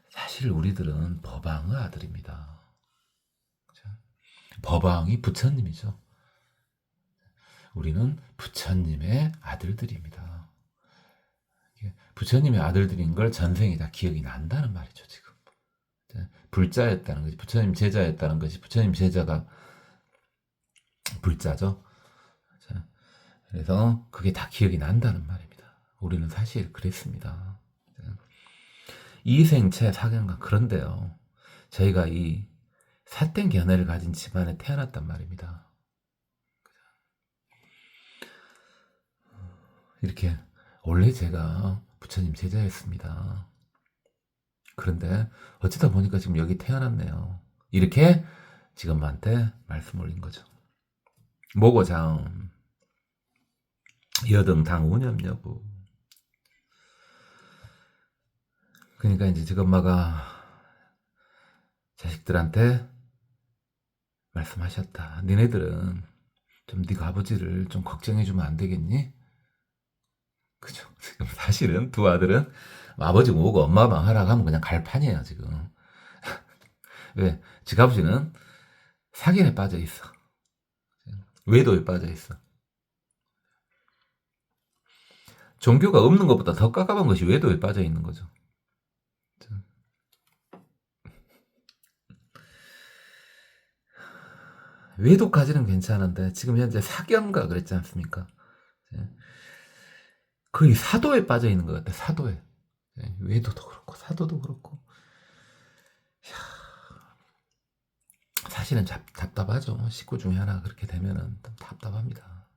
사실 우리들은 법왕의 아들입니다. 법왕이 부처님이죠. 우리는 부처님의 아들들입니다. 부처님의 아들들인 걸 전생이 다 기억이 난다는 말이죠, 지금. 불자였다는 것이, 부처님 제자였다는 것이, 부처님 제자가 불자죠. 그래서 그게 다 기억이 난다는 말입니다. 우리는 사실 그랬습니다. 이생체 사견관. 그런데요, 저희가 이 삿된 견해를 가진 집안에 태어났단 말입니다. 이렇게 원래 제가 부처님 제자였습니다. 그런데 어쩌다 보니까 지금 여기 태어났네요. 이렇게 지금 한테 말씀 올린 거죠. 모고장 여등당 운염 여부. 그러니까 이제 지금 엄마가 자식들한테 말씀하셨다. 니네들은 좀 네가 아버지를 좀 걱정해주면 안 되겠니? 그죠? 지금 사실은 두 아들은 아버지 오고 엄마만 하라고 하면 그냥 갈 판이에요 지금. 왜? 지 아버지는 사견에 빠져 있어. 외도에 빠져 있어. 종교가 없는 것보다 더 깝깝한 것이 외도에 빠져 있는 거죠. 외도까지는 괜찮은데 지금 현재 사견가 그랬지 않습니까? 거의 사도에 빠져 있는 것 같아. 사도에. 외도도 그렇고 사도도 그렇고. 사실은 답답하죠. 식구 중에 하나 그렇게 되면은 답답합니다.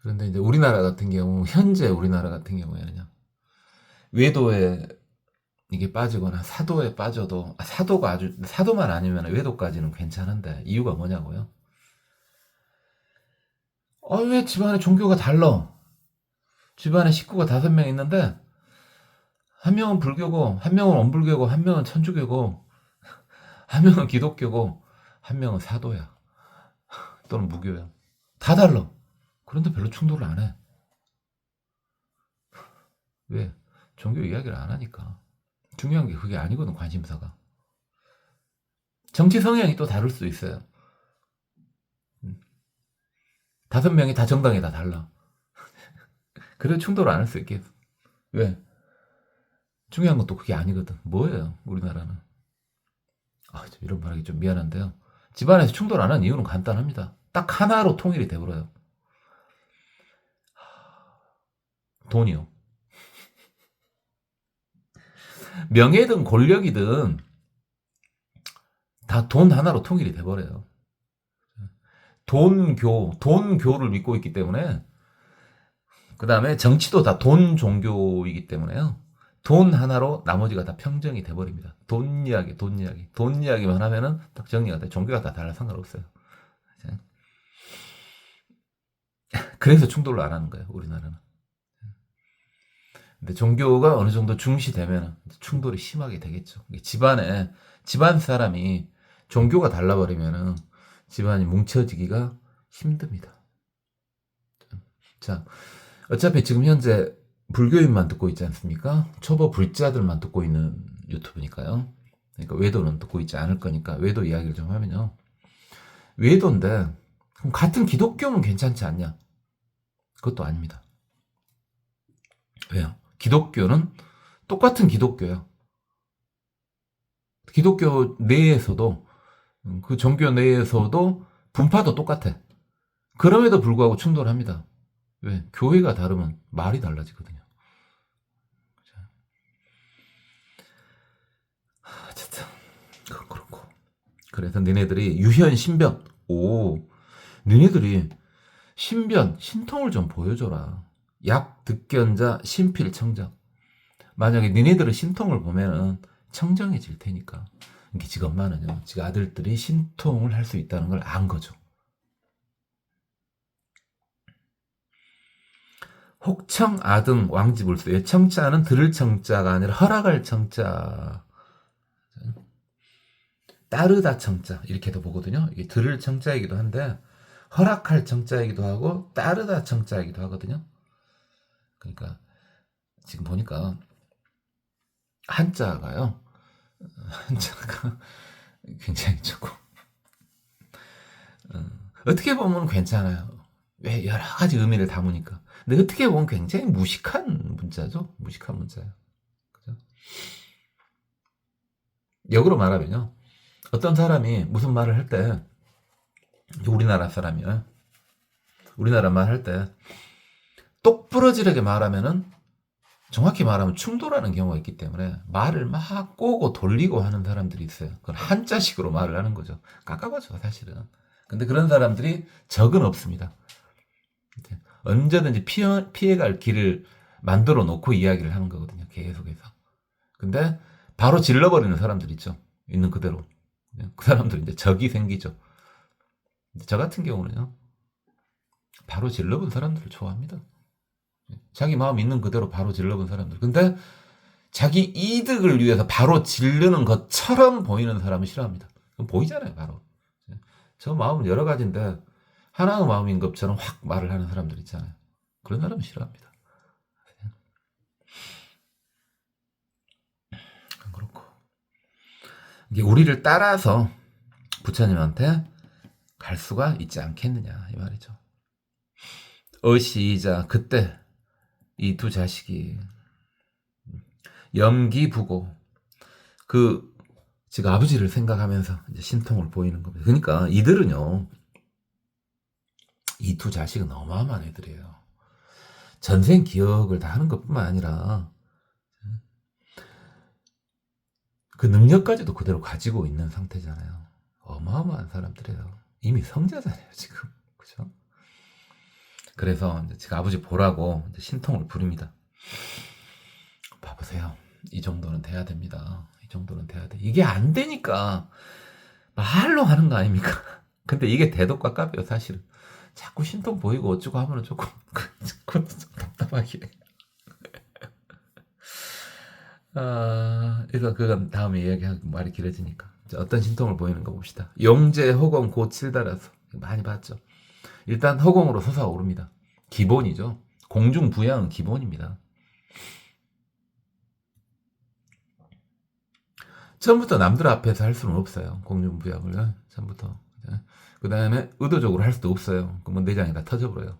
그런데 이제 우리나라 같은 경우, 현재 우리나라 같은 경우에는요, 외도에 이게 빠지거나 사도에 빠져도, 사도만 아니면 외도까지는 괜찮은데, 이유가 뭐냐고요? 왜 집안에 종교가 달라? 집안에 식구가 5명 있는데, 한 명은 불교고, 한 명은 원불교고, 한 명은 천주교고, 한 명은 기독교고, 한 명은 사도야. 또는 무교야. 다 달라. 그런데 별로 충돌을 안 해. 왜? 종교 이야기를 안 하니까. 중요한 게 그게 아니거든, 관심사가. 정치 성향이 또 다를 수 있어요. 5명이 다 정당이 다 달라. 그래도 충돌을 안 할 수 있겠어. 왜? 중요한 건 또 그게 아니거든. 뭐예요, 우리나라는. 이런 말하기 좀 미안한데요. 집안에서 충돌 안 하는 이유는 간단합니다. 딱 하나로 통일이 돼버려요. 돈이요. 명예든 권력이든 다 돈 하나로 통일이 돼버려요. 돈교를 믿고 있기 때문에, 그 다음에 정치도 다 돈 종교이기 때문에요. 돈 하나로 나머지가 다 평정이 돼버립니다. 돈 이야기만 하면은 딱 정리가 돼. 종교가 다 달라 상관없어요. 그래서 충돌을 안 하는 거예요, 우리나라는. 근데 종교가 어느 정도 중시되면 충돌이 심하게 되겠죠. 집안 사람이 종교가 달라버리면은 집안이 뭉쳐지기가 힘듭니다. 자, 어차피 지금 현재 불교인만 듣고 있지 않습니까? 초보 불자들만 듣고 있는 유튜브니까요. 그러니까 외도는 듣고 있지 않을 거니까 외도 이야기를 좀 하면요. 외도인데 그럼 같은 기독교면 괜찮지 않냐? 그것도 아닙니다. 왜요? 기독교는 똑같은 기독교예요. 기독교 내에서도 그 종교 내에서도 분파도 똑같아. 그럼에도 불구하고 충돌합니다. 왜? 교회가 다르면 말이 달라지거든요. 어쨌든 그건 그렇고. 그래서 너네들이 유현 신변. 오, 너네들이 신변, 신통을 좀 보여줘라. 약, 득견자, 신필청정. 만약에 니네들의 신통을 보면은 청정해질 테니까. 이게 지금 엄마는요, 지금 아들들이 신통을 할 수 있다는 걸 안 거죠. 혹청, 아등, 왕지불수의 청자는 들을 청자가 아니라 허락할 청자. 따르다 청자. 이렇게도 보거든요. 이게 들을 청자이기도 한데, 허락할 청자이기도 하고, 따르다 청자이기도 하거든요. 그러니까, 지금 보니까, 한자가요. 한자가 굉장히 조금 어떻게 보면 괜찮아요. 왜 여러 가지 의미를 담으니까. 근데 어떻게 보면 굉장히 무식한 문자죠. 무식한 문자예요. 그죠? 역으로 말하면요. 어떤 사람이 무슨 말을 할 때, 우리나라 사람이요. 우리나라 말 할 때, 똑부러지게 말하면은 정확히 말하면 충돌하는 경우가 있기 때문에 말을 막 꼬고 돌리고 하는 사람들이 있어요. 그건 한자식으로 말을 하는 거죠. 깝깝하죠, 사실은. 근데 그런 사람들이 적은 없습니다. 언제든지 피해갈 길을 만들어 놓고 이야기를 하는 거거든요. 계속해서. 근데 바로 질러버리는 사람들 있죠. 있는 그대로. 그 사람들 이제 적이 생기죠. 저 같은 경우는요. 바로 질러본 사람들을 좋아합니다. 자기 마음 있는 그대로 바로 질러본 사람들. 근데 자기 이득을 위해서 바로 지르는 것처럼 보이는 사람을 싫어합니다. 보이잖아요, 바로. 저 마음은 여러 가지인데 하나의 마음인 것처럼 확 말을 하는 사람들 있잖아요. 그런 사람은 싫어합니다. 그렇고 이게 우리를 따라서 부처님한테 갈 수가 있지 않겠느냐 이 말이죠. 어시이자 그때 이 두 자식이 염기부고 그 지금 아버지를 생각하면서 이제 신통을 보이는 겁니다. 그러니까 이들은요, 이 두 자식은 어마어마한 애들이에요. 전생 기억을 다 하는 것뿐만 아니라 그 능력까지도 그대로 가지고 있는 상태잖아요. 어마어마한 사람들이에요. 이미 성자잖아요, 지금. 그죠? 그래서 이제 지금 아버지 보라고 이제 신통을 부립니다. 봐보세요. 이 정도는 돼야 됩니다. 이 정도는 돼야 돼. 이게 안 되니까 말로 하는 거 아닙니까? 근데 이게 대도 깝깝해요, 사실은. 자꾸 신통 보이고 어쩌고 하면은 조금 답답하긴 해. 그래서 그건 다음에 이야기하고 말이 길어지니까. 어떤 신통을 보이는 거 봅시다. 용제, 허공, 고, 칠달아서. 많이 봤죠. 일단 허공으로 솟아오릅니다. 기본이죠. 공중부양은 기본입니다. 처음부터 남들 앞에서 할 수는 없어요. 공중부양을. 처음부터. 그 다음에 의도적으로 할 수도 없어요. 그러면 내장이 다 터져버려요.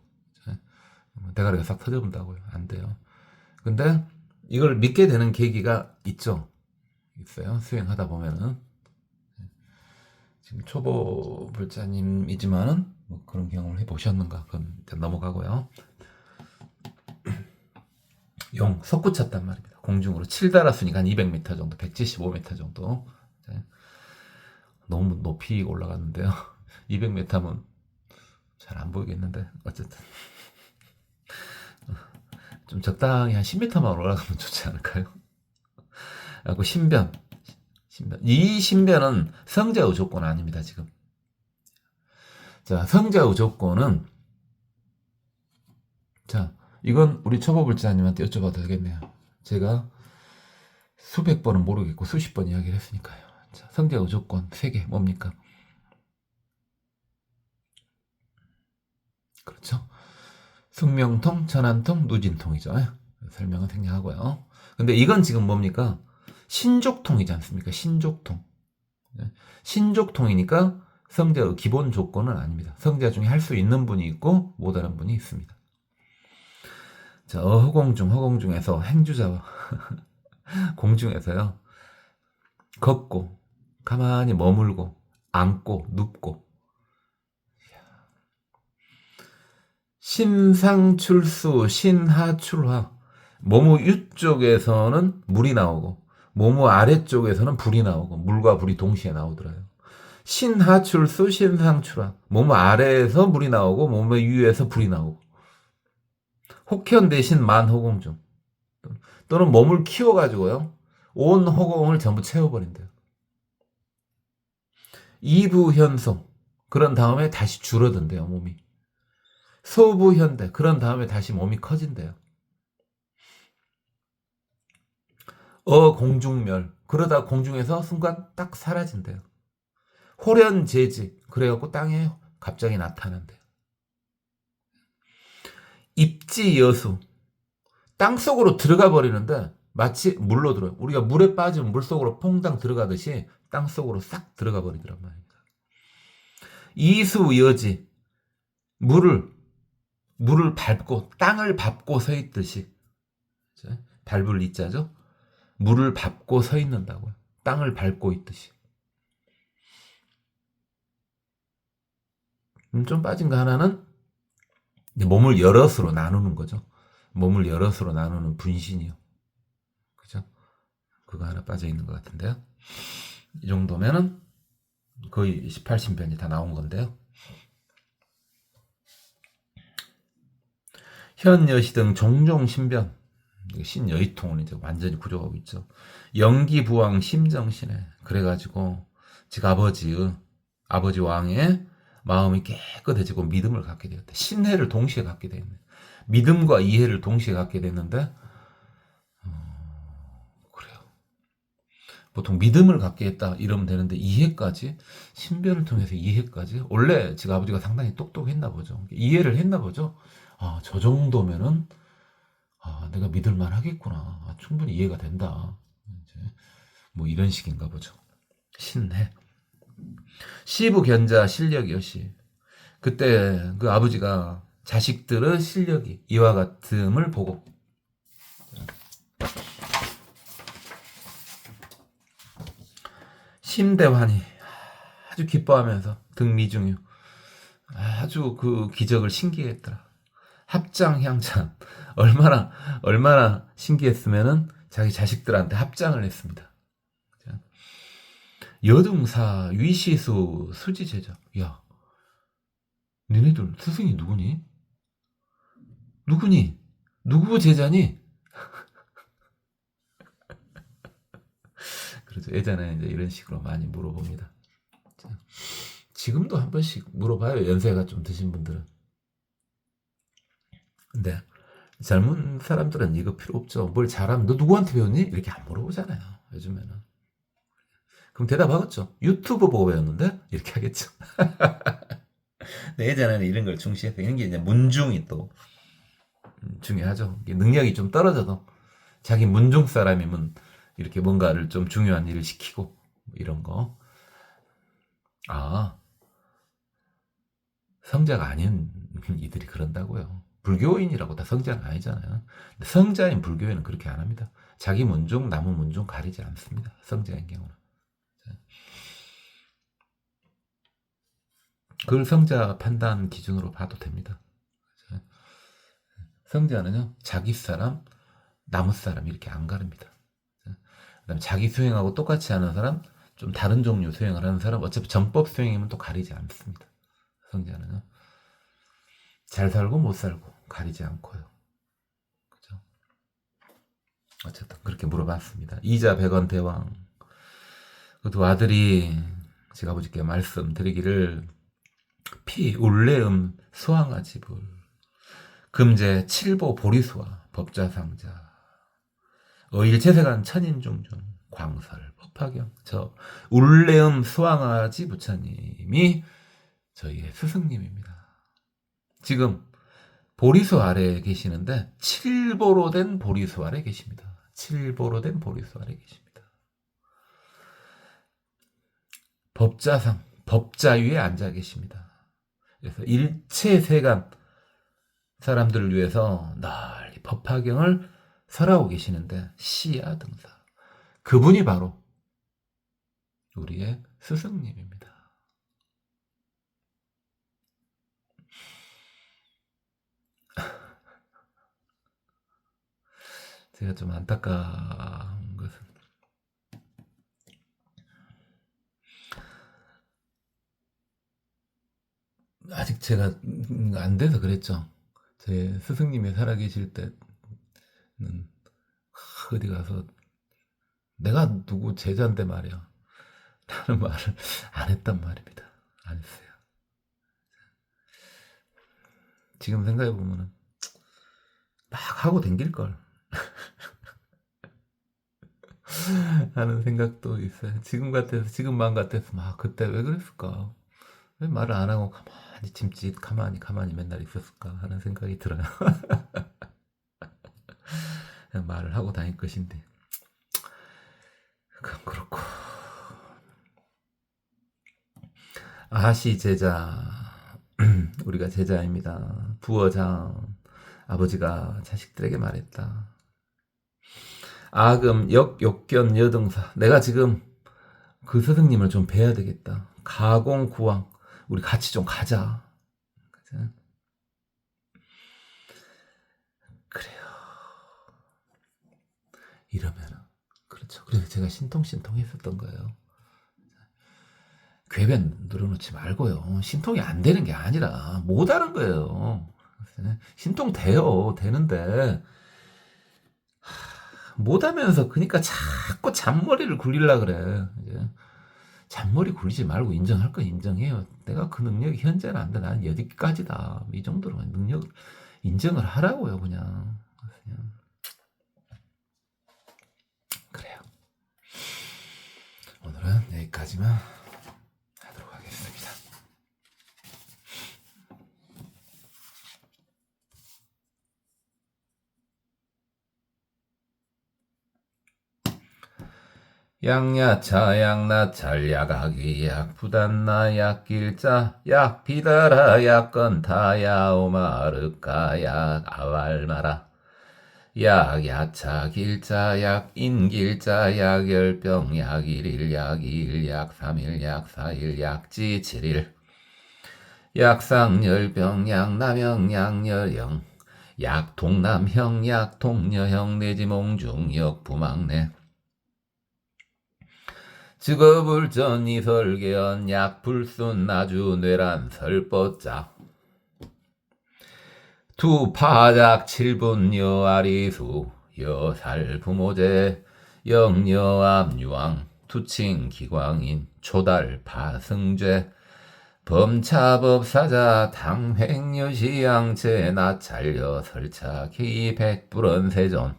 대가리가 싹 터져본다고요. 안 돼요. 근데 이걸 믿게 되는 계기가 있죠. 있어요. 수행하다 보면은. 지금 초보 불자님이지만은 뭐 그런 경험을 해보셨는가? 그건 일단 넘어가고요. 용, 석구 쳤단 말입니다. 공중으로 7달았으니까 한 200m 정도, 175m 정도. 너무 높이 올라갔는데요. 200m면 잘 안 보이겠는데 어쨌든 좀 적당히 한 10m만 올라가면 좋지 않을까요? 그리고 신변. 이 신변은 성자의 조건은 아닙니다, 지금. 자, 성자의 조건은, 자, 이건 우리 초보불자님한테 여쭤봐도 되겠네요. 제가 수백 번은 모르겠고 수십 번 이야기를 했으니까요. 자, 성자의 조건 3개 뭡니까? 그렇죠. 숙명통, 천안통, 누진통이죠. 설명은 생략하고요. 근데 이건 지금 뭡니까? 신족통이지 않습니까? 신족통. 신족통이니까 성자의 기본 조건은 아닙니다. 성자 중에 할 수 있는 분이 있고 못하는 분이 있습니다. 자, 허공중에서 행주자와 공중에서요. 걷고 가만히 머물고 앉고 눕고 신상출수 신하출화 모무 위쪽에서는 물이 나오고 모무 아래쪽에서는 불이 나오고 물과 불이 동시에 나오더라요. 신하출수 신상출화 모무 아래에서 물이 나오고 모무 위에서 불이 나오고 혹현 대신 만허공중 또는 몸을 키워가지고요 온 허공을 전부 채워버린대요. 이부현소 그런 다음에 다시 줄어든대요 몸이. 소부현대 그런 다음에 다시 몸이 커진대요. 공중멸 그러다 공중에서 순간 딱 사라진대요. 호련재지 그래갖고 땅에 갑자기 나타난대요. 입지여수 땅속으로 들어가 버리는데 마치 물로 들어요. 우리가 물에 빠지면 물속으로 퐁당 들어가듯이 땅속으로 싹 들어가 버리더란 말입니다. 이수여지 물을 밟고 땅을 밟고 서 있듯이 밟을 이자죠. 물을 밟고 서 있는다고요. 땅을 밟고 있듯이. 좀 빠진 거 하나는 몸을 여럿으로 나누는 거죠. 몸을 여럿으로 나누는 분신이요. 그죠? 그거 하나 빠져 있는 것 같은데요. 이 정도면은 거의 18신변이 다 나온 건데요. 현여시 등 종종 신변 신여의통은 이제 완전히 부족하고 있죠. 영기부왕 심정신에 그래가지고 즉 아버지 왕의 마음이 깨끗해지고 믿음을 갖게 되었대. 신해를 동시에 갖게 되었네. 믿음과 이해를 동시에 갖게 됐는데 그래요. 보통 믿음을 갖게 했다 이러면 되는데 이해까지 신변을 통해서 이해까지 원래 즉 아버지가 상당히 똑똑했나 보죠. 이해를 했나 보죠. 저 정도면은 내가 믿을만 하겠구나. 충분히 이해가 된다. 이제 뭐 이런 식인가 보죠. 신해. 시부견자 실력이요시. 그때 그 아버지가 자식들의 실력이 이와 같음을 보고 심대환이 아주 기뻐하면서 등미중유 아주 그 기적을 신기했더라. 합장향찬 얼마나 신기했으면은 자기 자식들한테 합장을 했습니다. 여등사 위시수 수지제자. 야, 니네들 스승이 누구니? 누구 제자니? 그래서 예전에 이제 이런 식으로 많이 물어봅니다. 지금도 한 번씩 물어봐요. 연세가 좀 드신 분들은. 근데 젊은 사람들은 이거 필요 없죠. 뭘 잘하면 너 누구한테 배웠니? 이렇게 안 물어보잖아요. 요즘에는. 그럼 대답하겠죠. 유튜브 보고 배웠는데? 이렇게 하겠죠. 근데 예전에는 이런 걸 중시해서 이런 게 이제 문중이 또 중요하죠. 능력이 좀 떨어져도 자기 문중 사람이면 이렇게 뭔가를 좀 중요한 일을 시키고 이런 거. 성자가 아닌 이들이 그런다고요. 불교인이라고 다 성자는 아니잖아요. 근데 성자인 불교인은 그렇게 안 합니다. 자기 문중, 남의 문중 가리지 않습니다. 성자인 경우는. 그걸 성자 판단 기준으로 봐도 됩니다. 성자는요, 자기 사람, 남의 사람 이렇게 안 가릅니다. 그다음에 자기 수행하고 똑같이 하는 사람, 좀 다른 종류 수행을 하는 사람, 어차피 정법 수행이면 또 가리지 않습니다. 성자는요. 잘 살고 못 살고 가리지 않고요. 그죠? 어쨌든 그렇게 물어봤습니다. 이자 백원 대왕. 그 두 아들이 제가 아버지께 말씀드리기를 피 울레음 수왕아지불 금제 칠보 보리수와 법자상자 일체세간 천인중중 광설 법화경 저 울레음 수왕아지 부처님이 저희의 스승님입니다. 지금 보리수 아래에 계시는데 칠보로 된 보리수 아래 계십니다. 칠보로 된 보리수 아래 계십니다. 법자상, 법자 위에 앉아 계십니다. 그래서 일체 세간 사람들을 위해서 널리 법화경을 설하고 계시는데 시야 등사. 그분이 바로 우리의 스승님입니다. 제가 좀 안타까운 것은 아직 제가 안 돼서 그랬죠. 제 스승님이 살아계실 때는 어디 가서 내가 누구 제자인데 말이야 라는 말을 안 했단 말입니다. 안 했어요. 지금 생각해보면 막 하고 댕길걸 하는 생각도 있어요. 지금 마음 같아서 막 그때 왜 그랬을까? 왜 말을 안 하고 가만히 짐짓 가만히 맨날 있었을까 하는 생각이 들어요. 그냥 말을 하고 다닐 것인데 그건 그렇고. 아시 제자 우리가 제자입니다. 부어장 아버지가 자식들에게 말했다. 아금 역욕견 여등사. 내가 지금 그 스승님을 좀 뵈야 되겠다. 가공구왕 우리 같이 좀 가자. 그래요. 이러면은 그렇죠. 그래서 제가 신통 했었던 거예요. 궤변 늘어놓지 말고요. 신통이 안 되는 게 아니라 못 하는 거예요. 신통 돼요. 되는데 못 하면서 그러니까 자꾸 잔머리를 굴리려 그래. 이제 잔머리 굴리지 말고 인정할 건 인정해요. 내가 그 능력이 현재는 안 돼. 나는 여기까지다. 이 정도로 능력을 인정을 하라고요. 그냥. 그래요. 오늘은 여기까지만 하도록 하겠습니다. 양야차 양나찰 야가기 약부단나 약길자 약비다라 약건타 야오마르까 약아왈마라 약야차 길자 약인길자 약열병 약일일 약이일 약삼일 약사일 약지 7일 약상열병 약남형 약열형 약동남형 약동녀형 내지몽중 역부망내 직업을전 이설계연 약불순 나주 뇌란 설뻗자 투파작 칠분 여아리수 여살 부모제 영여암유왕 투칭 기광인 초달 파승죄 범차법사자 당횡여시양체 나찰여 설차 기백불언세존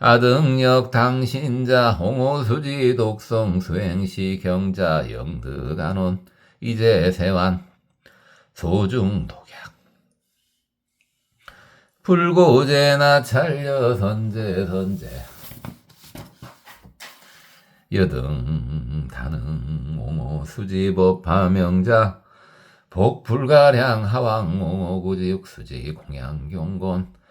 아등역 당신자 홍오수지 독성 수행시 경자 영득안온 이제세완 소중독약 불고제나 찰려 선제 여등 단응 옹호수지 법파명자 복불가량 하왕 옹호구지 육수지 공양경곤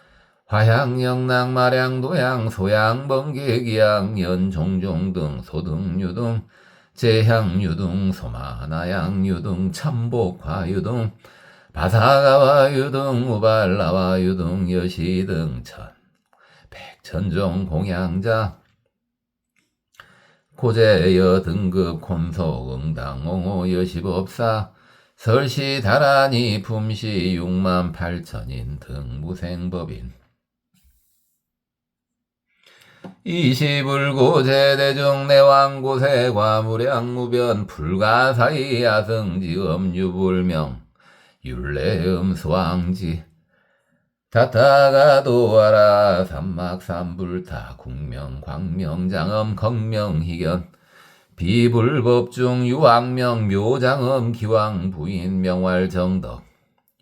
화양영랑 마량 도양 소양 번개기양 연종종 등 소등유등 제향유등 소마나양유등 참복화유등 바사가와유등 우발라와유등 여시등 천 백천종 공양자 고제여 등급 콘소 응당 옹호 여시법사 설시 다라니 품시 68,000인 등 무생법인 이시불고제 대중 내왕고세 과무량무변 불가사이 야승지엄 유불명 율례음 수왕지 다타가도와라 삼막삼불타 국명 광명장엄 걱명희견 비불법중 유왕명 묘장엄 기왕 부인 명활정덕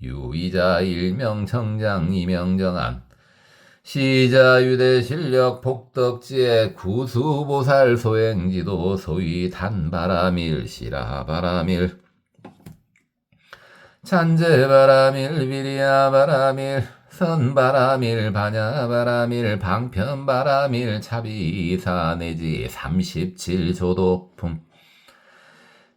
유이자 일명청장 이명정안 시자 유대실력 복덕지에 구수보살 소행지도 소위 단바라밀 시라바라밀 찬제바라밀 비리야바라밀 선바라밀 반야바라밀 방편바라밀 차비사 내지 37조도품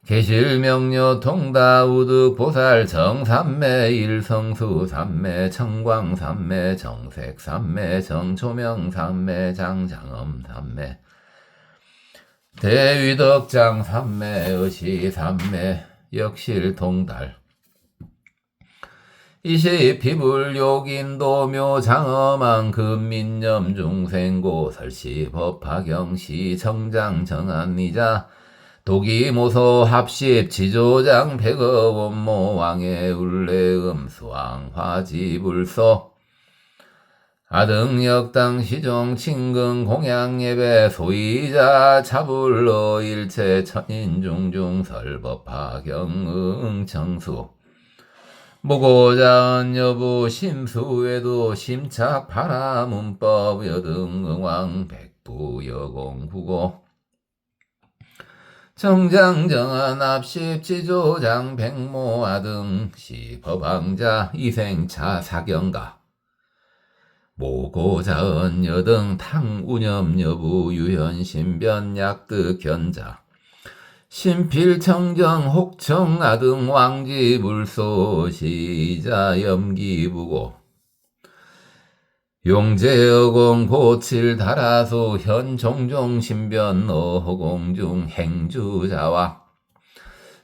계실명료 통다우득 보살 정삼매 일성수 삼매 청광 삼매 정색 삼매 정초명 삼매 장장엄 삼매 대위덕장 삼매 의시 삼매 역실 동달 이시 피불 욕인도 묘장엄한 금민념 중생고 설시 법화경시 정장 정안이자 도기모소 합십 지조장 백업 원모 왕의 울레음 수왕 화지불소 아등역당 시종 친근 공양 예배 소이자 차불로 일체 천인중중 설법화 경응 정수 무고자언 여부 심수외도 심착 파라문법 여등응왕 백부 여공후고 정장정한 합십 지조장 백모아등 시법왕자 이생차 사경가 모고자언 여등 탕운염 여부 유현신변 약득 견자 신필청정 혹청아등 왕지불소 시자 염기부고 용제여공 고칠 다라수 현종종 신변 어호공중 행주자와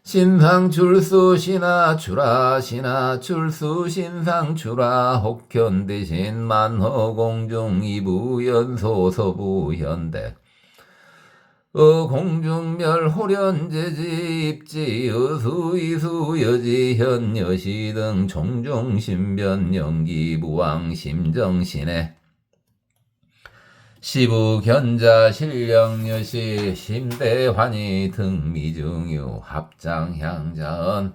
신상 출수 신하 출하 신하 출수 신상 출하 혹현 대신 만허공중 이부연소 서부현대 공중멸 호련제지 입지 여수이수 여지현 여시 등 종종 신변 연기부왕 심정신에 시부 견자 실령 여시 심대환희 등 미중유 합장 향자언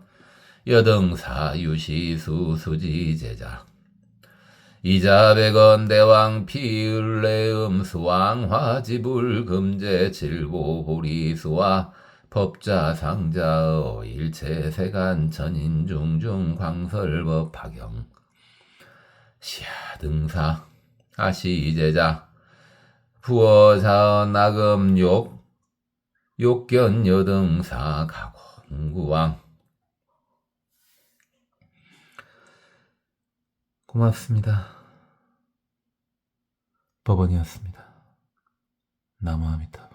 여등사 유시수 수지제자 이자백원 대왕 피을레음 수왕화지불 금제 칠보호리수와 법자 상자어 일체세간 천인중중 광설법 파경 시하등사 아시제자 부어자언 나금 욕견 여등사 가공구왕 고맙습니다. 법원이었습니다. 나무아미타.